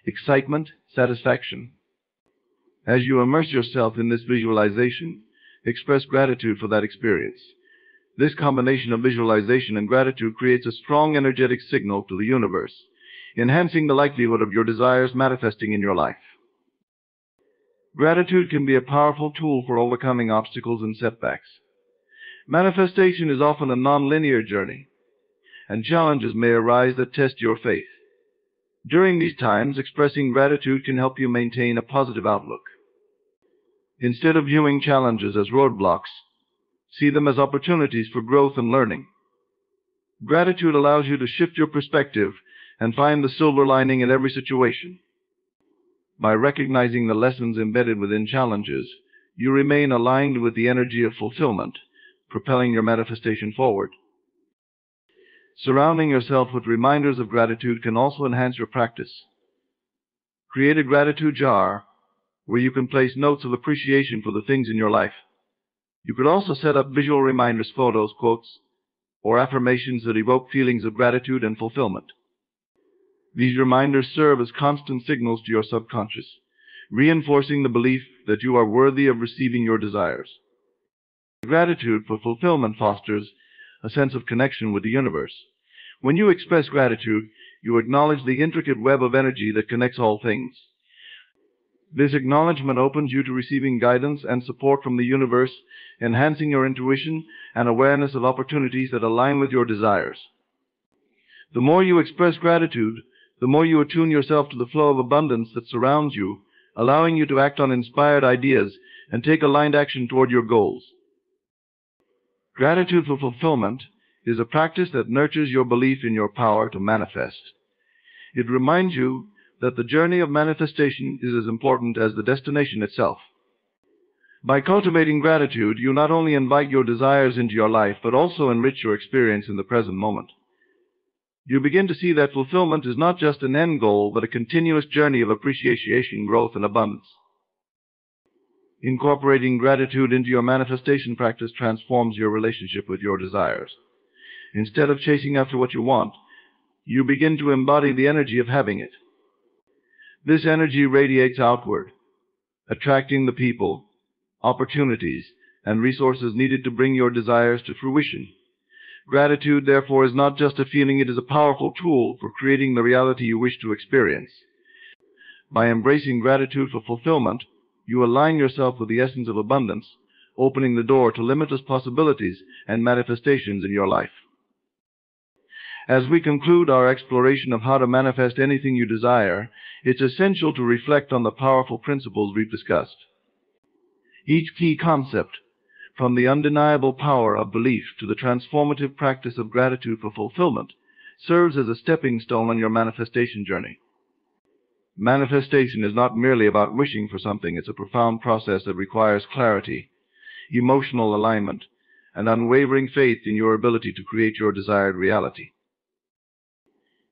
excitement, satisfaction. As you immerse yourself in this visualization, express gratitude for that experience. This combination of visualization and gratitude creates a strong energetic signal to the universe, enhancing the likelihood of your desires manifesting in your life. Gratitude can be a powerful tool for overcoming obstacles and setbacks. Manifestation is often a non-linear journey, and challenges may arise that test your faith. During these times, expressing gratitude can help you maintain a positive outlook. Instead of viewing challenges as roadblocks, see them as opportunities for growth and learning. Gratitude allows you to shift your perspective and find the silver lining in every situation. By recognizing the lessons embedded within challenges, you remain aligned with the energy of fulfillment, propelling your manifestation forward. Surrounding yourself with reminders of gratitude can also enhance your practice. Create a gratitude jar where you can place notes of appreciation for the things in your life. You could also set up visual reminders, photos, quotes, or affirmations that evoke feelings of gratitude and fulfillment. These reminders serve as constant signals to your subconscious, reinforcing the belief that you are worthy of receiving your desires. Gratitude for fulfillment fosters a sense of connection with the universe. When you express gratitude, you acknowledge the intricate web of energy that connects all things. This acknowledgement opens you to receiving guidance and support from the universe, enhancing your intuition and awareness of opportunities that align with your desires. The more you express gratitude, the more you attune yourself to the flow of abundance that surrounds you, allowing you to act on inspired ideas and take aligned action toward your goals. Gratitude for fulfillment is a practice that nurtures your belief in your power to manifest. It reminds you that the journey of manifestation is as important as the destination itself. By cultivating gratitude, you not only invite your desires into your life, but also enrich your experience in the present moment. You begin to see that fulfillment is not just an end goal, but a continuous journey of appreciation, growth, and abundance. Incorporating gratitude into your manifestation practice transforms your relationship with your desires. Instead of chasing after what you want, you begin to embody the energy of having it. This energy radiates outward, attracting the people, opportunities, and resources needed to bring your desires to fruition. Gratitude, therefore, is not just a feeling, it is a powerful tool for creating the reality you wish to experience. By embracing gratitude for fulfillment, you align yourself with the essence of abundance, opening the door to limitless possibilities and manifestations in your life. As we conclude our exploration of how to manifest anything you desire, it's essential to reflect on the powerful principles we've discussed. Each key concept, from the undeniable power of belief to the transformative practice of gratitude for fulfillment, serves as a stepping stone on your manifestation journey. Manifestation is not merely about wishing for something. It's a profound process that requires clarity, emotional alignment, and unwavering faith in your ability to create your desired reality.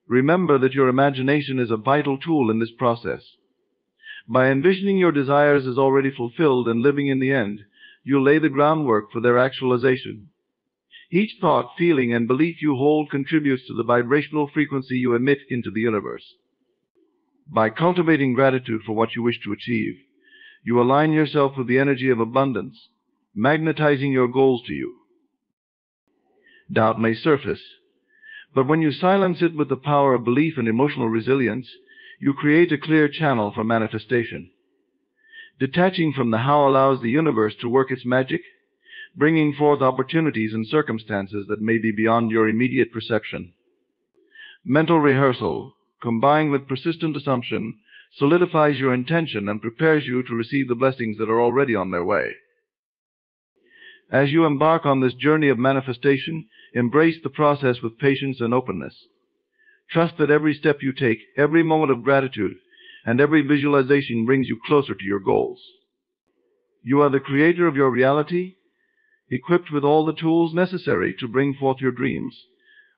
Remember that your imagination is a vital tool in this process. By envisioning your desires as already fulfilled and living in the end, you lay the groundwork for their actualization. Each thought, feeling, and belief you hold contributes to the vibrational frequency you emit into the universe. By cultivating gratitude for what you wish to achieve, you align yourself with the energy of abundance, magnetizing your goals to you. Doubt may surface, But when you silence it with the power of belief and emotional resilience, you create a clear channel for manifestation. Detaching from the how allows the universe to work its magic, bringing forth opportunities and circumstances that may be beyond your immediate perception. Mental rehearsal, combined with persistent assumption, solidifies your intention and prepares you to receive the blessings that are already on their way. As you embark on this journey of manifestation, embrace the process with patience and openness. Trust that every step you take, every moment of gratitude, and every visualization brings you closer to your goals. You are the creator of your reality, equipped with all the tools necessary to bring forth your dreams.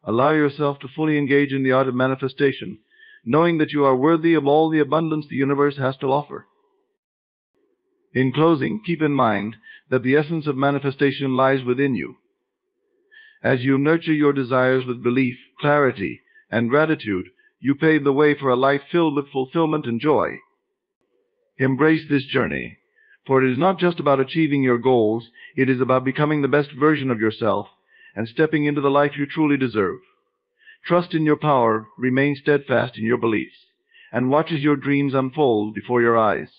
Allow yourself to fully engage in the art of manifestation, knowing that you are worthy of all the abundance the universe has to offer. In closing, keep in mind that the essence of manifestation lies within you. As you nurture your desires with belief, clarity, and gratitude, you pave the way for a life filled with fulfillment and joy. Embrace this journey, for it is not just about achieving your goals, it is about becoming the best version of yourself and stepping into the life you truly deserve. Trust in your power, remain steadfast in your beliefs, and watch as your dreams unfold before your eyes.